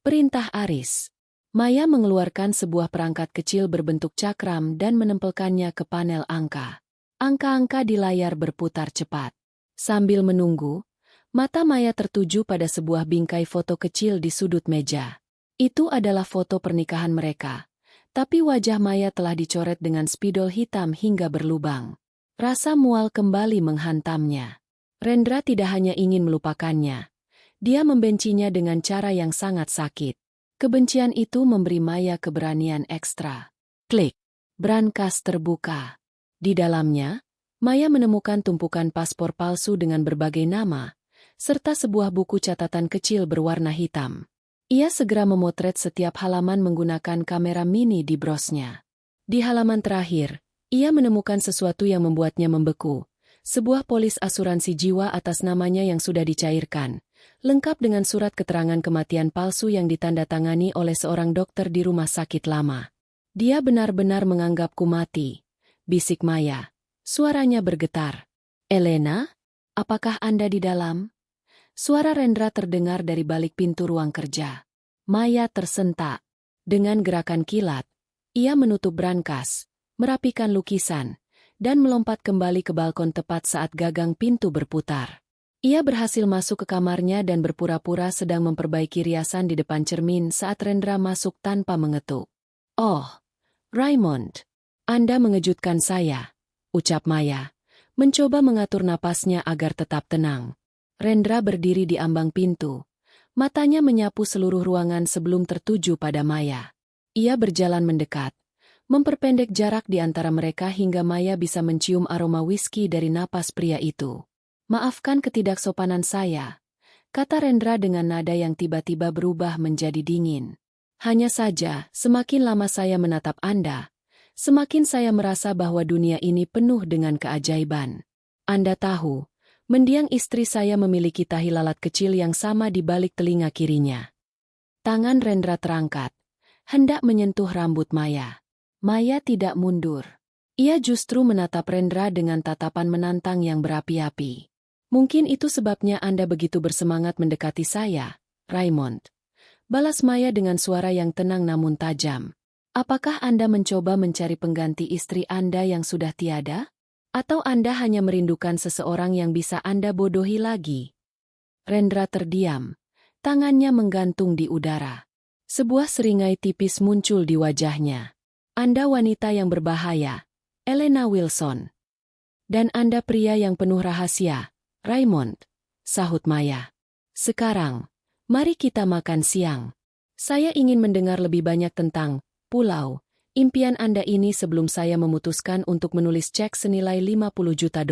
Perintah Aris. Maya mengeluarkan sebuah perangkat kecil berbentuk cakram dan menempelkannya ke panel angka. Angka-angka di layar berputar cepat. Sambil menunggu, mata Maya tertuju pada sebuah bingkai foto kecil di sudut meja. Itu adalah foto pernikahan mereka. Tapi wajah Maya telah dicoret dengan spidol hitam hingga berlubang. Rasa mual kembali menghantamnya. Rendra tidak hanya ingin melupakannya. Dia membencinya dengan cara yang sangat sakit. Kebencian itu memberi Maya keberanian ekstra. Klik. Brankas terbuka. Di dalamnya, Maya menemukan tumpukan paspor palsu dengan berbagai nama, serta sebuah buku catatan kecil berwarna hitam. Ia segera memotret setiap halaman menggunakan kamera mini di brosnya. Di halaman terakhir, ia menemukan sesuatu yang membuatnya membeku. Sebuah polis asuransi jiwa atas namanya yang sudah dicairkan, lengkap dengan surat keterangan kematian palsu yang ditandatangani oleh seorang dokter di rumah sakit lama. Dia benar-benar menganggapku mati, bisik Maya. Suaranya bergetar. Elena, apakah Anda di dalam? Suara Rendra terdengar dari balik pintu ruang kerja. Maya tersentak. Dengan gerakan kilat, ia menutup brankas, merapikan lukisan, dan melompat kembali ke balkon tepat saat gagang pintu berputar. Ia berhasil masuk ke kamarnya dan berpura-pura sedang memperbaiki riasan di depan cermin saat Rendra masuk tanpa mengetuk. Oh, Raymond, Anda mengejutkan saya, ucap Maya, mencoba mengatur napasnya agar tetap tenang. Rendra berdiri di ambang pintu, matanya menyapu seluruh ruangan sebelum tertuju pada Maya. Ia berjalan mendekat, memperpendek jarak di antara mereka hingga Maya bisa mencium aroma whisky dari napas pria itu. Maafkan ketidaksopanan saya, kata Rendra dengan nada yang tiba-tiba berubah menjadi dingin. Hanya saja, semakin lama saya menatap Anda, semakin saya merasa bahwa dunia ini penuh dengan keajaiban. Anda tahu, mendiang istri saya memiliki tahi lalat kecil yang sama di balik telinga kirinya. Tangan Rendra terangkat, hendak menyentuh rambut Maya. Maya tidak mundur. Ia justru menatap Rendra dengan tatapan menantang yang berapi-api. Mungkin itu sebabnya Anda begitu bersemangat mendekati saya, Raymond. Balas Maya dengan suara yang tenang namun tajam. Apakah Anda mencoba mencari pengganti istri Anda yang sudah tiada? Atau Anda hanya merindukan seseorang yang bisa Anda bodohi lagi? Rendra terdiam. Tangannya menggantung di udara. Sebuah seringai tipis muncul di wajahnya. Anda wanita yang berbahaya, Elena Wilson. Dan Anda pria yang penuh rahasia, Raymond, sahut Maya. Sekarang, mari kita makan siang. Saya ingin mendengar lebih banyak tentang pulau impian Anda ini sebelum saya memutuskan untuk menulis cek senilai $50 juta.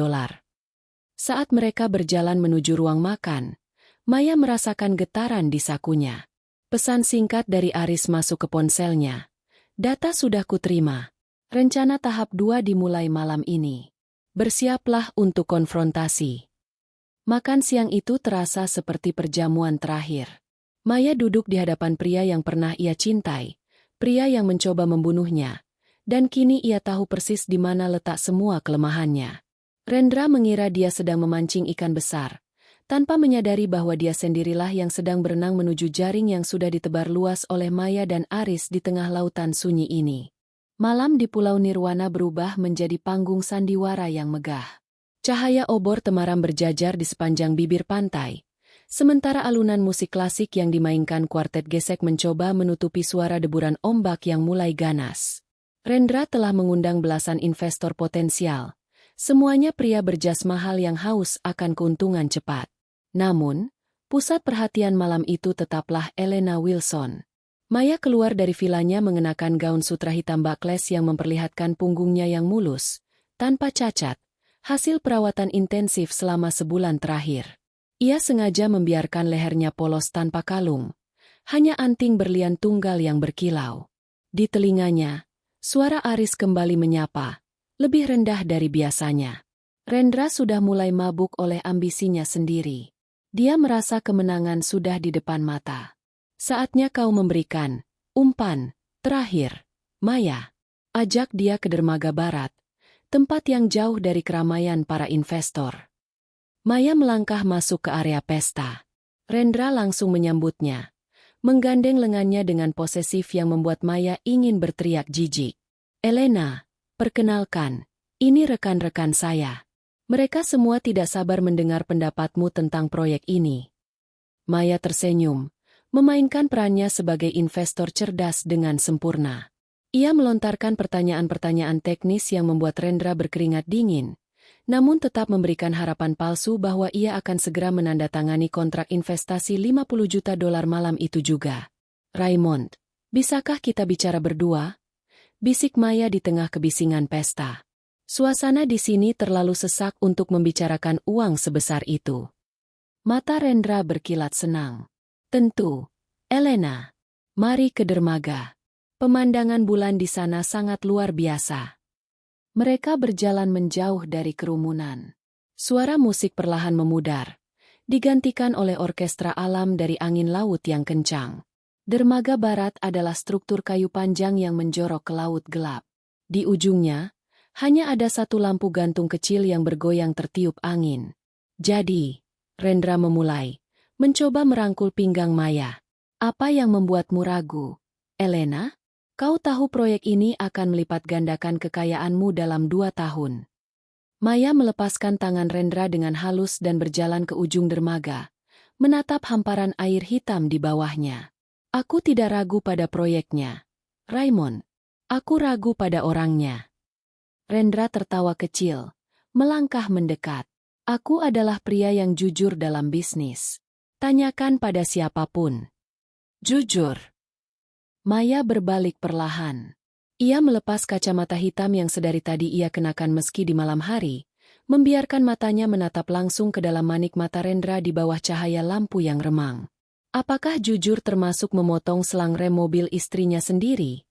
Saat mereka berjalan menuju ruang makan, Maya merasakan getaran di sakunya. Pesan singkat dari Aris masuk ke ponselnya. Data sudah kuterima. Rencana tahap 2 dimulai malam ini. Bersiaplah untuk konfrontasi. Makan siang itu terasa seperti perjamuan terakhir. Maya duduk di hadapan pria yang pernah ia cintai, pria yang mencoba membunuhnya, dan kini ia tahu persis di mana letak semua kelemahannya. Rendra mengira dia sedang memancing ikan besar, tanpa menyadari bahwa dia sendirilah yang sedang berenang menuju jaring yang sudah ditebar luas oleh Maya dan Aris di tengah lautan sunyi ini. Malam di Pulau Nirwana berubah menjadi panggung sandiwara yang megah. Cahaya obor temaram berjajar di sepanjang bibir pantai, sementara alunan musik klasik yang dimainkan kuartet gesek mencoba menutupi suara deburan ombak yang mulai ganas. Rendra telah mengundang belasan investor potensial, semuanya pria berjas mahal yang haus akan keuntungan cepat. Namun, pusat perhatian malam itu tetaplah Elena Wilson. Maya keluar dari vilanya mengenakan gaun sutra hitam bakles yang memperlihatkan punggungnya yang mulus, tanpa cacat, hasil perawatan intensif selama sebulan terakhir. Ia sengaja membiarkan lehernya polos tanpa kalung, hanya anting berlian tunggal yang berkilau. Di telinganya, suara Aris kembali menyapa, lebih rendah dari biasanya. Rendra sudah mulai mabuk oleh ambisinya sendiri. Dia merasa kemenangan sudah di depan mata. Saatnya kau memberikan umpan terakhir, Maya. Ajak dia ke dermaga barat, tempat yang jauh dari keramaian para investor. Maya melangkah masuk ke area pesta. Rendra langsung menyambutnya, menggandeng lengannya dengan posesif yang membuat Maya ingin berteriak jijik. Elena, perkenalkan, ini rekan-rekan saya. Mereka semua tidak sabar mendengar pendapatmu tentang proyek ini. Maya tersenyum, memainkan perannya sebagai investor cerdas dengan sempurna. Ia melontarkan pertanyaan-pertanyaan teknis yang membuat Rendra berkeringat dingin, namun tetap memberikan harapan palsu bahwa ia akan segera menandatangani kontrak investasi $50 juta malam itu juga. Raymond, bisakah kita bicara berdua? Bisik Maya di tengah kebisingan pesta. Suasana di sini terlalu sesak untuk membicarakan uang sebesar itu. Mata Rendra berkilat senang. Tentu, Elena. Mari ke dermaga. Pemandangan bulan di sana sangat luar biasa. Mereka berjalan menjauh dari kerumunan. Suara musik perlahan memudar, digantikan oleh orkestra alam dari angin laut yang kencang. Dermaga barat adalah struktur kayu panjang yang menjorok ke laut gelap. Di ujungnya, hanya ada satu lampu gantung kecil yang bergoyang tertiup angin. Jadi, Rendra memulai, mencoba merangkul pinggang Maya. Apa yang membuatmu ragu, Elena? Kau tahu proyek ini akan melipat gandakan kekayaanmu dalam 2 tahun. Maya melepaskan tangan Rendra dengan halus dan berjalan ke ujung dermaga, menatap hamparan air hitam di bawahnya. Aku tidak ragu pada proyeknya, Raymond. Aku ragu pada orangnya. Rendra tertawa kecil, melangkah mendekat. Aku adalah pria yang jujur dalam bisnis. Tanyakan pada siapapun. Jujur. Maya berbalik perlahan. Ia melepas kacamata hitam yang sedari tadi ia kenakan meski di malam hari, membiarkan matanya menatap langsung ke dalam manik mata Rendra di bawah cahaya lampu yang remang. Apakah jujur termasuk memotong selang rem mobil istrinya sendiri?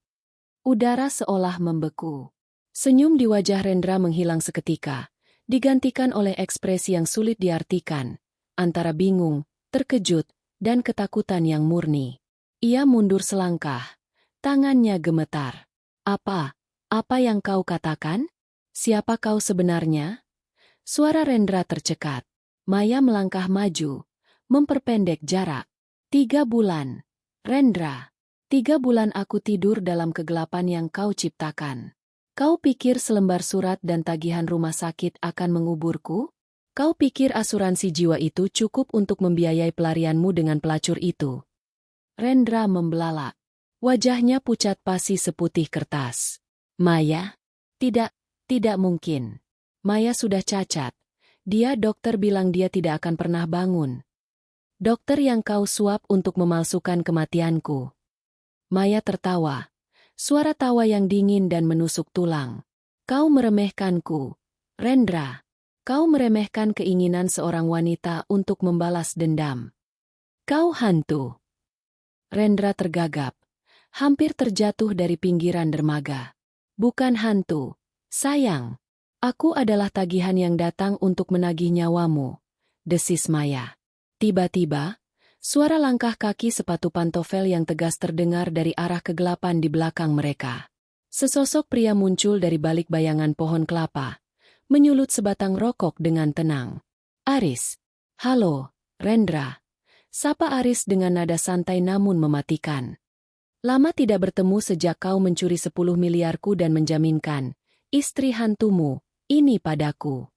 Udara seolah membeku. Senyum di wajah Rendra menghilang seketika, digantikan oleh ekspresi yang sulit diartikan, antara bingung, terkejut, dan ketakutan yang murni. Ia mundur selangkah, tangannya gemetar. Apa yang kau katakan? Siapa kau sebenarnya? Suara Rendra tercekat. Maya melangkah maju, memperpendek jarak. 3 bulan. Rendra, 3 bulan aku tidur dalam kegelapan yang kau ciptakan. Kau pikir selembar surat dan tagihan rumah sakit akan menguburku? Kau pikir asuransi jiwa itu cukup untuk membiayai pelarianmu dengan pelacur itu? Rendra membelalak. Wajahnya pucat pasi seputih kertas. Maya? Tidak mungkin. Maya sudah cacat. Dia dokter bilang dia tidak akan pernah bangun. Dokter yang kau suap untuk memalsukan kematianku. Maya tertawa. Suara tawa yang dingin dan menusuk tulang. Kau meremehkanku, Rendra. Kau meremehkan keinginan seorang wanita untuk membalas dendam. Kau hantu. Rendra tergagap, hampir terjatuh dari pinggiran dermaga. Bukan hantu, sayang. Aku adalah tagihan yang datang untuk menagih nyawamu, desis Maya. Tiba-tiba, suara langkah kaki sepatu pantofel yang tegas terdengar dari arah kegelapan di belakang mereka. Sesosok pria muncul dari balik bayangan pohon kelapa, menyulut sebatang rokok dengan tenang. Aris. Halo, Rendra. Sapa Aris dengan nada santai namun mematikan. Lama tidak bertemu sejak kau mencuri 10 miliarku dan menjaminkan, istri hantumu, ini padaku.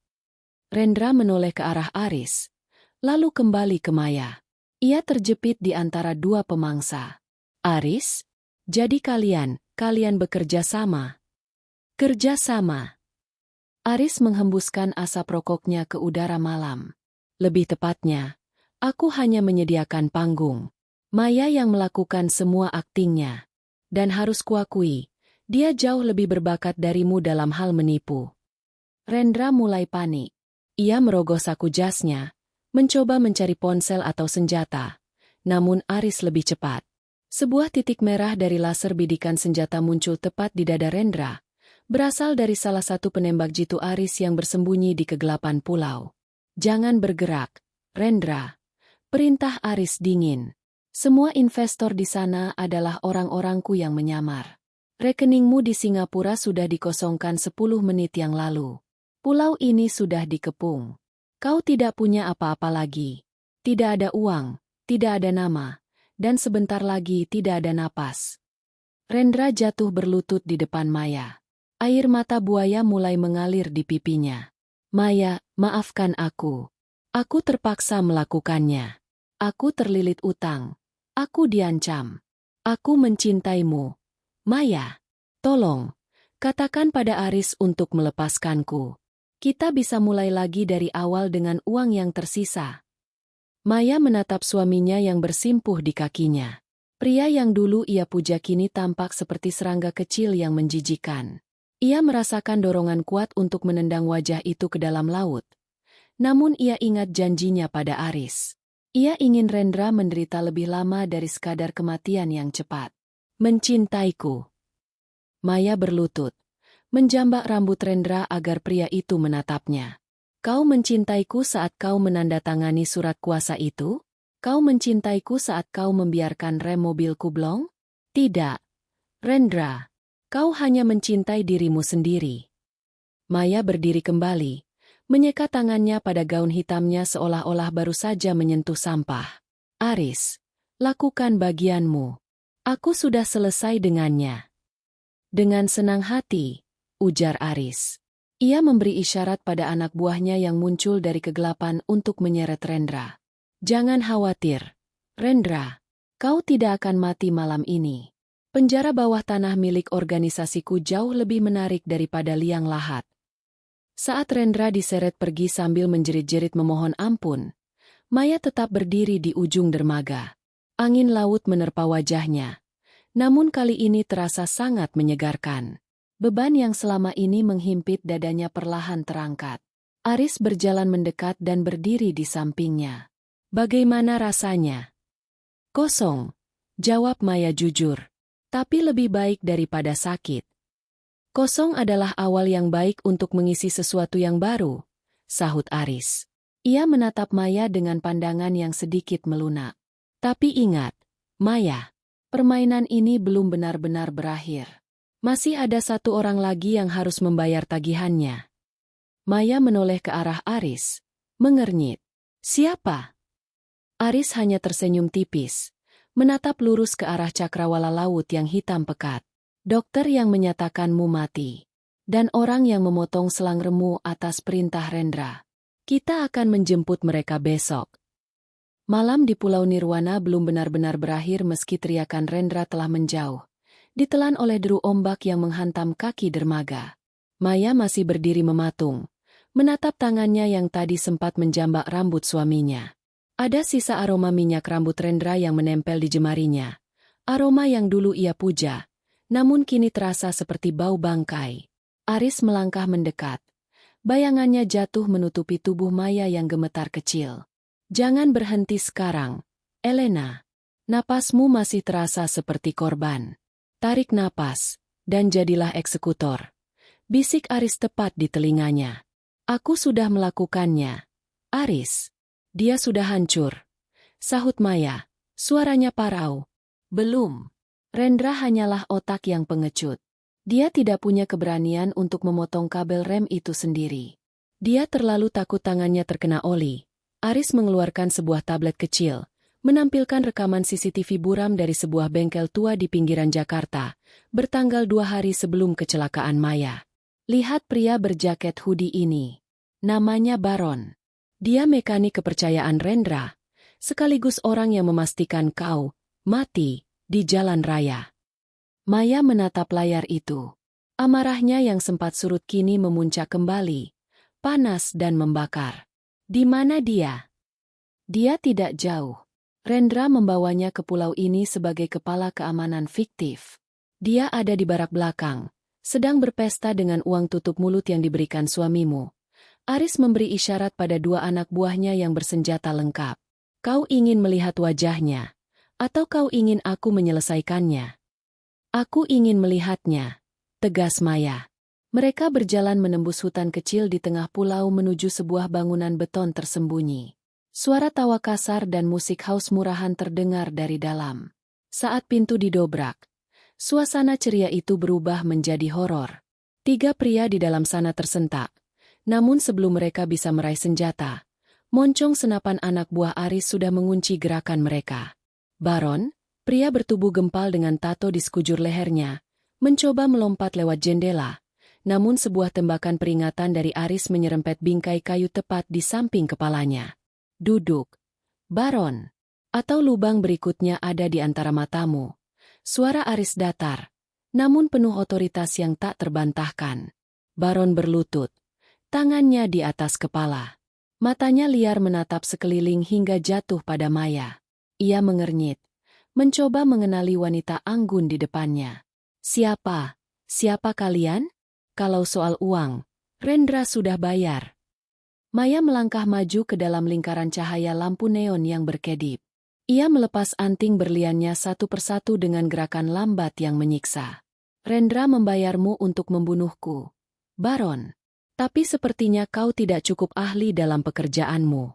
Rendra menoleh ke arah Aris, lalu kembali ke Maya. Ia terjepit di antara dua pemangsa. Aris? Jadi kalian bekerja sama. Kerja sama. Aris menghembuskan asap rokoknya ke udara malam. Lebih tepatnya, aku hanya menyediakan panggung. Maya yang melakukan semua aktingnya. Dan harus kuakui, dia jauh lebih berbakat darimu dalam hal menipu. Rendra mulai panik. Ia merogoh saku jasnya, mencoba mencari ponsel atau senjata. Namun Aris lebih cepat. Sebuah titik merah dari laser bidikan senjata muncul tepat di dada Rendra. Berasal dari salah satu penembak jitu Aris yang bersembunyi di kegelapan pulau. Jangan bergerak, Rendra. Perintah Aris dingin. Semua investor di sana adalah orang-orangku yang menyamar. Rekeningmu di Singapura sudah dikosongkan 10 menit yang lalu. Pulau ini sudah dikepung. Kau tidak punya apa-apa lagi. Tidak ada uang, tidak ada nama, dan sebentar lagi tidak ada napas. Rendra jatuh berlutut di depan Maya. Air mata buaya mulai mengalir di pipinya. Maya, maafkan aku. Aku terpaksa melakukannya. Aku terlilit utang. Aku diancam. Aku mencintaimu. Maya, tolong, katakan pada Aris untuk melepaskanku. Kita bisa mulai lagi dari awal dengan uang yang tersisa. Maya menatap suaminya yang bersimpuh di kakinya. Pria yang dulu ia puja kini tampak seperti serangga kecil yang menjijikan. Ia merasakan dorongan kuat untuk menendang wajah itu ke dalam laut. Namun ia ingat janjinya pada Aris. Ia ingin Rendra menderita lebih lama dari sekadar kematian yang cepat. Mencintaiku. Maya berlutut, menjambak rambut Rendra agar pria itu menatapnya. Kau mencintaiku saat kau menandatangani surat kuasa itu? Kau mencintaiku saat kau membiarkan rem mobilku blong? Tidak. Rendra, kau hanya mencintai dirimu sendiri. Maya berdiri kembali, menyeka tangannya pada gaun hitamnya seolah-olah baru saja menyentuh sampah. Aris, lakukan bagianmu. Aku sudah selesai dengannya. Dengan senang hati, ujar Aris. Ia memberi isyarat pada anak buahnya yang muncul dari kegelapan untuk menyeret Rendra. Jangan khawatir, Rendra. Kau tidak akan mati malam ini. Penjara bawah tanah milik organisasiku jauh lebih menarik daripada liang lahat. Saat Rendra diseret pergi sambil menjerit-jerit memohon ampun, Maya tetap berdiri di ujung dermaga. Angin laut menerpa wajahnya. Namun kali ini terasa sangat menyegarkan. Beban yang selama ini menghimpit dadanya perlahan terangkat. Aris berjalan mendekat dan berdiri di sampingnya. Bagaimana rasanya? Kosong, jawab Maya jujur. Tapi lebih baik daripada sakit. Kosong adalah awal yang baik untuk mengisi sesuatu yang baru, sahut Aris. Ia menatap Maya dengan pandangan yang sedikit melunak. Tapi ingat, Maya, permainan ini belum benar-benar berakhir. Masih ada satu orang lagi yang harus membayar tagihannya. Maya menoleh ke arah Aris, mengernyit. Siapa? Aris hanya tersenyum tipis, menatap lurus ke arah cakrawala laut yang hitam pekat. Dokter yang menyatakanmu mati. Dan orang yang memotong selang remu atas perintah Rendra. Kita akan menjemput mereka besok. Malam di Pulau Nirwana belum benar-benar berakhir meski teriakan Rendra telah menjauh. Ditelan oleh deru ombak yang menghantam kaki dermaga. Maya masih berdiri mematung, menatap tangannya yang tadi sempat menjambak rambut suaminya. Ada sisa aroma minyak rambut Rendra yang menempel di jemarinya. Aroma yang dulu ia puja. Namun kini terasa seperti bau bangkai. Aris melangkah mendekat. Bayangannya jatuh menutupi tubuh Maya yang gemetar kecil. Jangan berhenti sekarang, Elena. Napasmu masih terasa seperti korban. Tarik napas, dan jadilah eksekutor. Bisik Aris tepat di telinganya. Aku sudah melakukannya. Aris, dia sudah hancur. Sahut Maya, suaranya parau. Belum. Rendra hanyalah otak yang pengecut. Dia tidak punya keberanian untuk memotong kabel rem itu sendiri. Dia terlalu takut tangannya terkena oli. Aris mengeluarkan sebuah tablet kecil, menampilkan rekaman CCTV buram dari sebuah bengkel tua di pinggiran Jakarta, bertanggal 2 hari sebelum kecelakaan Maya. Lihat pria berjaket hoodie ini. Namanya Baron. Dia mekanik kepercayaan Rendra, sekaligus orang yang memastikan kau mati di jalan raya. Maya menatap layar itu. Amarahnya yang sempat surut kini memuncak kembali, panas dan membakar. Di mana dia? Dia tidak jauh. Rendra membawanya ke pulau ini sebagai kepala keamanan fiktif. Dia ada di barak belakang, sedang berpesta dengan uang tutup mulut yang diberikan suamimu. Aris memberi isyarat pada dua anak buahnya yang bersenjata lengkap. Kau ingin melihat wajahnya, atau kau ingin aku menyelesaikannya? Aku ingin melihatnya, tegas Maya. Mereka berjalan menembus hutan kecil di tengah pulau menuju sebuah bangunan beton tersembunyi. Suara tawa kasar dan musik house murahan terdengar dari dalam. Saat pintu didobrak, suasana ceria itu berubah menjadi horor. 3 pria di dalam sana tersentak. Namun sebelum mereka bisa meraih senjata, moncong senapan anak buah Aris sudah mengunci gerakan mereka. Baron, pria bertubuh gempal dengan tato di sekujur lehernya, mencoba melompat lewat jendela, namun sebuah tembakan peringatan dari Aris menyerempet bingkai kayu tepat di samping kepalanya. Duduk, Baron, atau lubang berikutnya ada di antara matamu. Suara Aris datar, namun penuh otoritas yang tak terbantahkan. Baron berlutut, tangannya di atas kepala. Matanya liar menatap sekeliling hingga jatuh pada Maya. Ia mengernyit, mencoba mengenali wanita anggun di depannya. Siapa? Siapa kalian? Kalau soal uang, Rendra sudah bayar. Maya melangkah maju ke dalam lingkaran cahaya lampu neon yang berkedip. Ia melepas anting berliannya satu persatu dengan gerakan lambat yang menyiksa. Rendra membayarmu untuk membunuhku, Baron. Tapi sepertinya kau tidak cukup ahli dalam pekerjaanmu.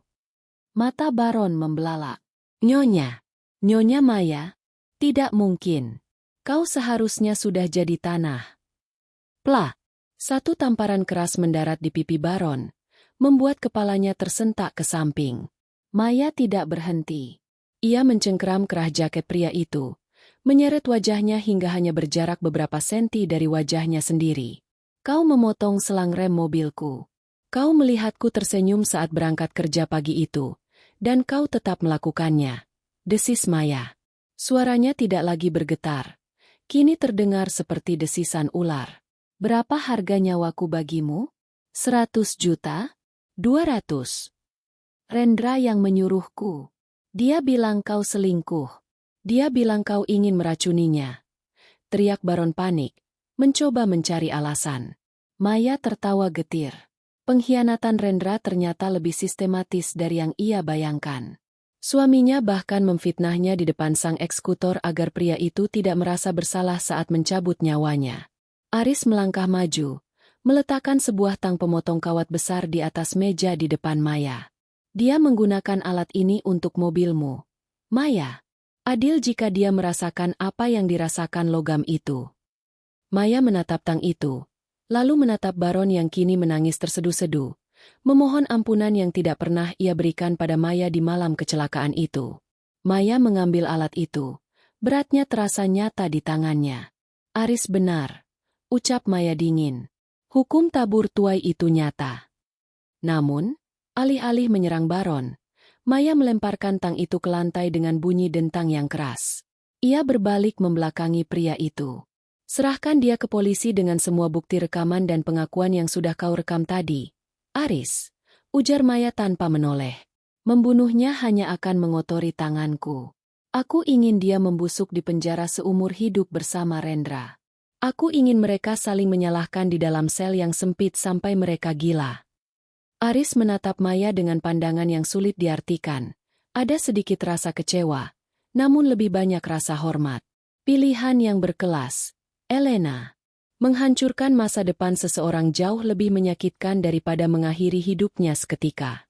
Mata Baron membelalak. Nyonya. Nyonya Maya? Tidak mungkin. Kau seharusnya sudah jadi tanah. Plah. Satu tamparan keras mendarat di pipi Baron, membuat kepalanya tersentak ke samping. Maya tidak berhenti. Ia mencengkeram kerah jaket pria itu, menyeret wajahnya hingga hanya berjarak beberapa senti dari wajahnya sendiri. Kau memotong selang rem mobilku. Kau melihatku tersenyum saat berangkat kerja pagi itu, dan kau tetap melakukannya. Desis Maya. Suaranya tidak lagi bergetar. Kini terdengar seperti desisan ular. Berapa harga nyawaku bagimu? 100 juta? 200. Rendra yang menyuruhku. Dia bilang kau selingkuh. Dia bilang kau ingin meracuninya. Teriak Baron panik, mencoba mencari alasan. Maya tertawa getir. Pengkhianatan Rendra ternyata lebih sistematis dari yang ia bayangkan. Suaminya bahkan memfitnahnya di depan sang eksekutor agar pria itu tidak merasa bersalah saat mencabut nyawanya. Aris melangkah maju, meletakkan sebuah tang pemotong kawat besar di atas meja di depan Maya. Dia menggunakan alat ini untuk mobilmu. Maya, adil jika dia merasakan apa yang dirasakan logam itu. Maya menatap tang itu, lalu menatap Baron yang kini menangis terseduh-seduh, memohon ampunan yang tidak pernah ia berikan pada Maya di malam kecelakaan itu. Maya mengambil alat itu, beratnya terasa nyata di tangannya. Aris benar, ucap Maya dingin. Hukum tabur tuai itu nyata. Namun, alih-alih menyerang Baron, Maya melemparkan tang itu ke lantai dengan bunyi dentang yang keras. Ia berbalik membelakangi pria itu. Serahkan dia ke polisi dengan semua bukti rekaman dan pengakuan yang sudah kau rekam tadi. Aris, ujar Maya tanpa menoleh. Membunuhnya hanya akan mengotori tanganku. Aku ingin dia membusuk di penjara seumur hidup bersama Rendra. Aku ingin mereka saling menyalahkan di dalam sel yang sempit sampai mereka gila. Aris menatap Maya dengan pandangan yang sulit diartikan. Ada sedikit rasa kecewa, namun lebih banyak rasa hormat. Pilihan yang berkelas. Elena. Menghancurkan masa depan seseorang jauh lebih menyakitkan daripada mengakhiri hidupnya seketika.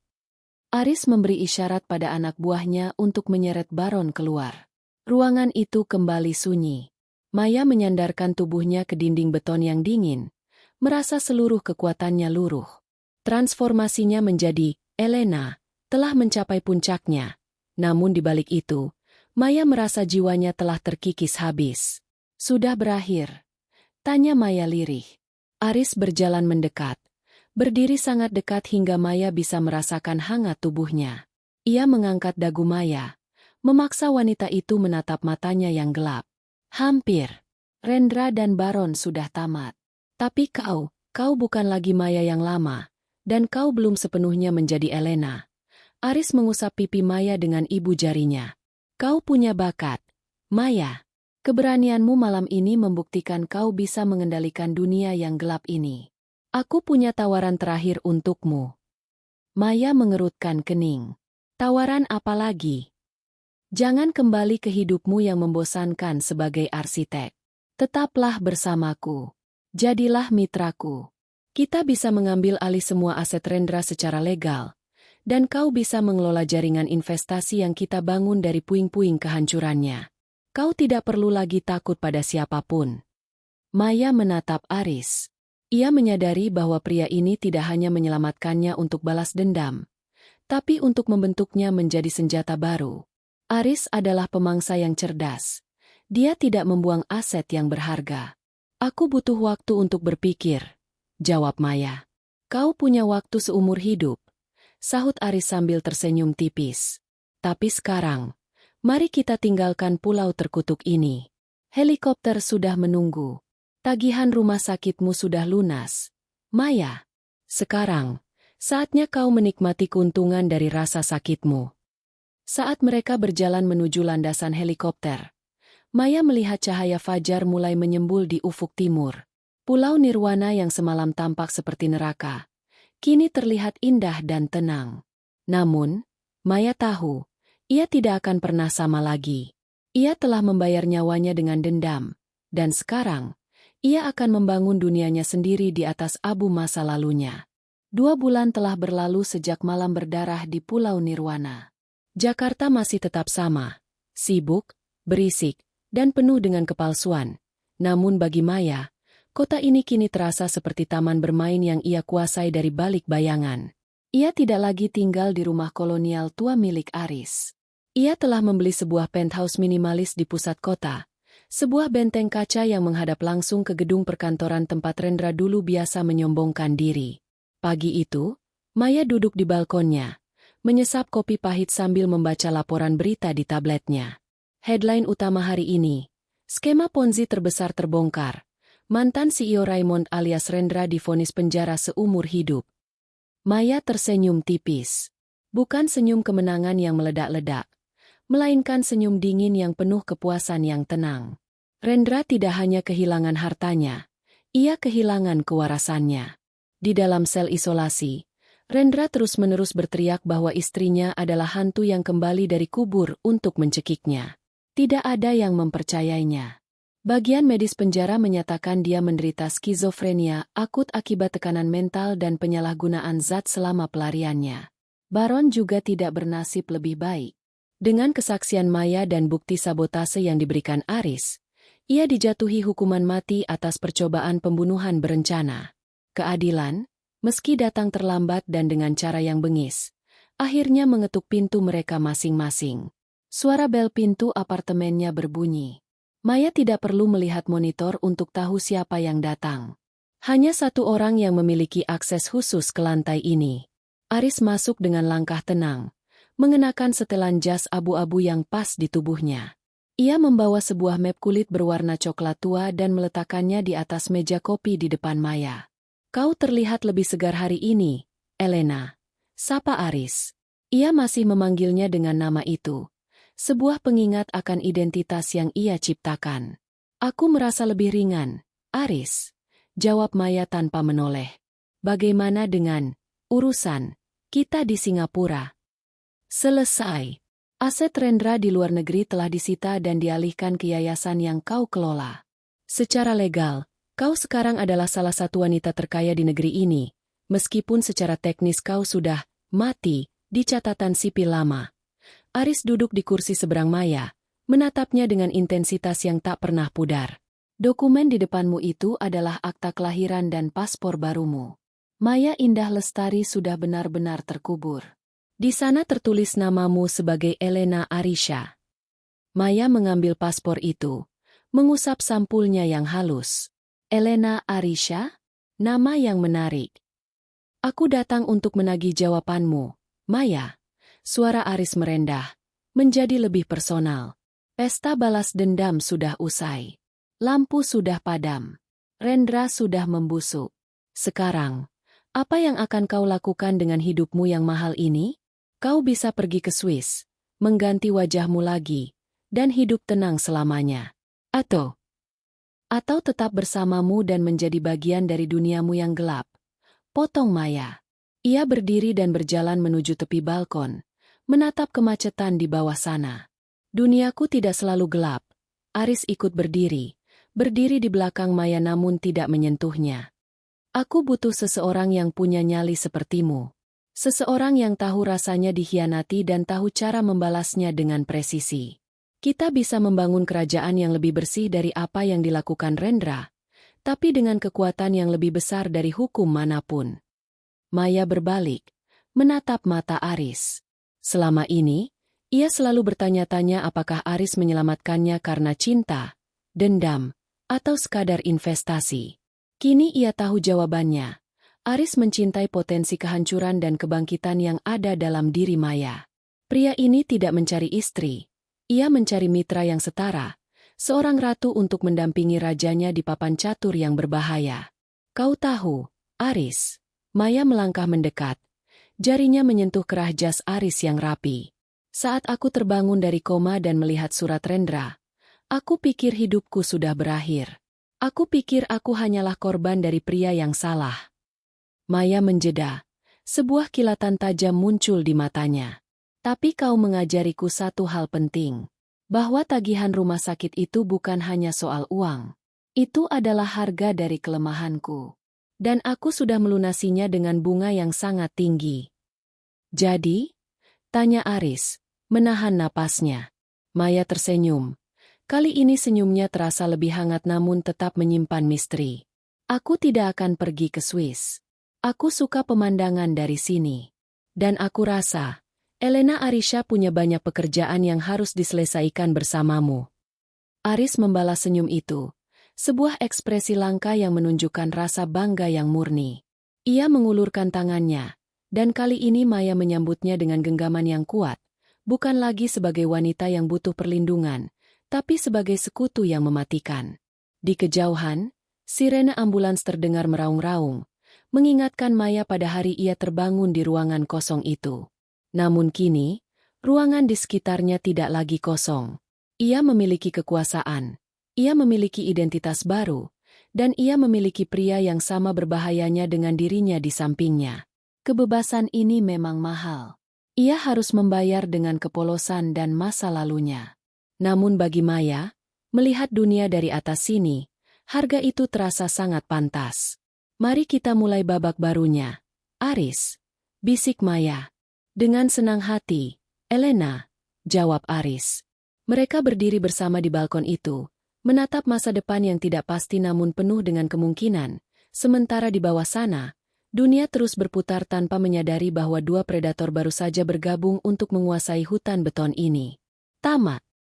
Aris memberi isyarat pada anak buahnya untuk menyeret Baron keluar. Ruangan itu kembali sunyi. Maya menyandarkan tubuhnya ke dinding beton yang dingin, merasa seluruh kekuatannya luruh. Transformasinya menjadi Elena telah mencapai puncaknya. Namun di balik itu, Maya merasa jiwanya telah terkikis habis. Sudah berakhir? Tanya Maya lirih. Aris berjalan mendekat. Berdiri sangat dekat hingga Maya bisa merasakan hangat tubuhnya. Ia mengangkat dagu Maya, memaksa wanita itu menatap matanya yang gelap. Hampir. Rendra dan Baron sudah tamat. Tapi kau bukan lagi Maya yang lama, dan kau belum sepenuhnya menjadi Elena. Aris mengusap pipi Maya dengan ibu jarinya. Kau punya bakat, Maya. Keberanianmu malam ini membuktikan kau bisa mengendalikan dunia yang gelap ini. Aku punya tawaran terakhir untukmu. Maya mengerutkan kening. Tawaran apa lagi? Jangan kembali ke hidupmu yang membosankan sebagai arsitek. Tetaplah bersamaku. Jadilah mitraku. Kita bisa mengambil alih semua aset Rendra secara legal, dan kau bisa mengelola jaringan investasi yang kita bangun dari puing-puing kehancurannya. Kau tidak perlu lagi takut pada siapapun. Maya menatap Aris. Ia menyadari bahwa pria ini tidak hanya menyelamatkannya untuk balas dendam, tapi untuk membentuknya menjadi senjata baru. Aris adalah pemangsa yang cerdas. Dia tidak membuang aset yang berharga. Aku butuh waktu untuk berpikir, jawab Maya. Kau punya waktu seumur hidup, sahut Aris sambil tersenyum tipis. Tapi sekarang, mari kita tinggalkan pulau terkutuk ini. Helikopter sudah menunggu. Tagihan rumah sakitmu sudah lunas. Maya, sekarang, saatnya kau menikmati keuntungan dari rasa sakitmu. Saat mereka berjalan menuju landasan helikopter, Maya melihat cahaya fajar mulai menyembul di ufuk timur. Pulau Nirwana yang semalam tampak seperti neraka, kini terlihat indah dan tenang. Namun, Maya tahu, ia tidak akan pernah sama lagi. Ia telah membayar nyawanya dengan dendam, dan sekarang, ia akan membangun dunianya sendiri di atas abu masa lalunya. 2 bulan telah berlalu sejak malam berdarah di Pulau Nirwana. Jakarta masih tetap sama, sibuk, berisik, dan penuh dengan kepalsuan. Namun bagi Maya, kota ini kini terasa seperti taman bermain yang ia kuasai dari balik bayangan. Ia tidak lagi tinggal di rumah kolonial tua milik Aris. Ia telah membeli sebuah penthouse minimalis di pusat kota, sebuah benteng kaca yang menghadap langsung ke gedung perkantoran tempat Rendra dulu biasa menyombongkan diri. Pagi itu, Maya duduk di balkonnya, menyesap kopi pahit sambil membaca laporan berita di tabletnya. Headline utama hari ini, skema Ponzi terbesar terbongkar. Mantan CEO Raymond alias Rendra divonis penjara seumur hidup. Maya tersenyum tipis. Bukan senyum kemenangan yang meledak-ledak, melainkan senyum dingin yang penuh kepuasan yang tenang. Rendra tidak hanya kehilangan hartanya, ia kehilangan kewarasannya. Di dalam sel isolasi, Rendra terus-menerus berteriak bahwa istrinya adalah hantu yang kembali dari kubur untuk mencekiknya. Tidak ada yang mempercayainya. Bagian medis penjara menyatakan dia menderita skizofrenia akut akibat tekanan mental dan penyalahgunaan zat selama pelariannya. Baron juga tidak bernasib lebih baik. Dengan kesaksian Maya dan bukti sabotase yang diberikan Aris, ia dijatuhi hukuman mati atas percobaan pembunuhan berencana. Keadilan, meski datang terlambat dan dengan cara yang bengis, akhirnya mengetuk pintu mereka masing-masing. Suara bel pintu apartemennya berbunyi. Maya tidak perlu melihat monitor untuk tahu siapa yang datang. Hanya satu orang yang memiliki akses khusus ke lantai ini. Aris masuk dengan langkah tenang, mengenakan setelan jas abu-abu yang pas di tubuhnya. Ia membawa sebuah map kulit berwarna coklat tua dan meletakkannya di atas meja kopi di depan Maya. Kau terlihat lebih segar hari ini, Elena. Sapa Aris. Ia masih memanggilnya dengan nama itu. Sebuah pengingat akan identitas yang ia ciptakan. Aku merasa lebih ringan, Aris. Jawab Maya tanpa menoleh. Bagaimana dengan urusan kita di Singapura? Selesai. Aset Rendra di luar negeri telah disita dan dialihkan ke yayasan yang kau kelola. Secara legal, kau sekarang adalah salah satu wanita terkaya di negeri ini, meskipun secara teknis kau sudah mati di catatan sipil lama. Aris duduk di kursi seberang Maya, menatapnya dengan intensitas yang tak pernah pudar. Dokumen di depanmu itu adalah akta kelahiran dan paspor barumu. Maya Indah Lestari sudah benar-benar terkubur. Di sana tertulis namamu sebagai Elena Arisha. Maya mengambil paspor itu, mengusap sampulnya yang halus. Elena Arisha? Nama yang menarik. Aku datang untuk menagih jawabanmu, Maya. Suara Aris merendah, menjadi lebih personal. Pesta balas dendam sudah usai. Lampu sudah padam. Rendra sudah membusuk. Sekarang, apa yang akan kau lakukan dengan hidupmu yang mahal ini? Kau bisa pergi ke Swiss, mengganti wajahmu lagi, dan hidup tenang selamanya. Atau tetap bersamamu dan menjadi bagian dari duniamu yang gelap. Potong Maya. Ia berdiri dan berjalan menuju tepi balkon, menatap kemacetan di bawah sana. Duniaku tidak selalu gelap. Aris ikut berdiri di belakang Maya namun tidak menyentuhnya. Aku butuh seseorang yang punya nyali sepertimu. Seseorang yang tahu rasanya dikhianati dan tahu cara membalasnya dengan presisi. Kita bisa membangun kerajaan yang lebih bersih dari apa yang dilakukan Rendra, tapi dengan kekuatan yang lebih besar dari hukum manapun. Maya berbalik, menatap mata Aris. Selama ini, ia selalu bertanya-tanya apakah Aris menyelamatkannya karena cinta, dendam, atau sekadar investasi. Kini ia tahu jawabannya. Aris mencintai potensi kehancuran dan kebangkitan yang ada dalam diri Maya. Pria ini tidak mencari istri. Ia mencari mitra yang setara, seorang ratu untuk mendampingi rajanya di papan catur yang berbahaya. Kau tahu, Aris. Maya melangkah mendekat. Jarinya menyentuh kerah jas Aris yang rapi. Saat aku terbangun dari koma dan melihat surat Rendra, aku pikir hidupku sudah berakhir. Aku pikir aku hanyalah korban dari pria yang salah. Maya menjeda. Sebuah kilatan tajam muncul di matanya. Tapi kau mengajariku satu hal penting. Bahwa tagihan rumah sakit itu bukan hanya soal uang. Itu adalah harga dari kelemahanku. Dan aku sudah melunasinya dengan bunga yang sangat tinggi. Jadi? Tanya Aris, menahan napasnya. Maya tersenyum. Kali ini senyumnya terasa lebih hangat namun tetap menyimpan misteri. Aku tidak akan pergi ke Swiss. Aku suka pemandangan dari sini. Dan aku rasa, Elena Arisha punya banyak pekerjaan yang harus diselesaikan bersamamu. Aris membalas senyum itu. Sebuah ekspresi langka yang menunjukkan rasa bangga yang murni. Ia mengulurkan tangannya. Dan kali ini Maya menyambutnya dengan genggaman yang kuat, bukan lagi sebagai wanita yang butuh perlindungan, tapi sebagai sekutu yang mematikan. Di kejauhan, sirene ambulans terdengar meraung-raung, mengingatkan Maya pada hari ia terbangun di ruangan kosong itu. Namun kini, ruangan di sekitarnya tidak lagi kosong. Ia memiliki kekuasaan, ia memiliki identitas baru, dan ia memiliki pria yang sama berbahayanya dengan dirinya di sampingnya. Kebebasan ini memang mahal. Ia harus membayar dengan kepolosan dan masa lalunya. Namun bagi Maya, melihat dunia dari atas sini, harga itu terasa sangat pantas. Mari kita mulai babak barunya. Aris, bisik Maya. Dengan senang hati, Elena, jawab Aris. Mereka berdiri bersama di balkon itu, menatap masa depan yang tidak pasti namun penuh dengan kemungkinan, sementara di bawah sana, dunia terus berputar tanpa menyadari bahwa dua predator baru saja bergabung untuk menguasai hutan beton ini. Tamat.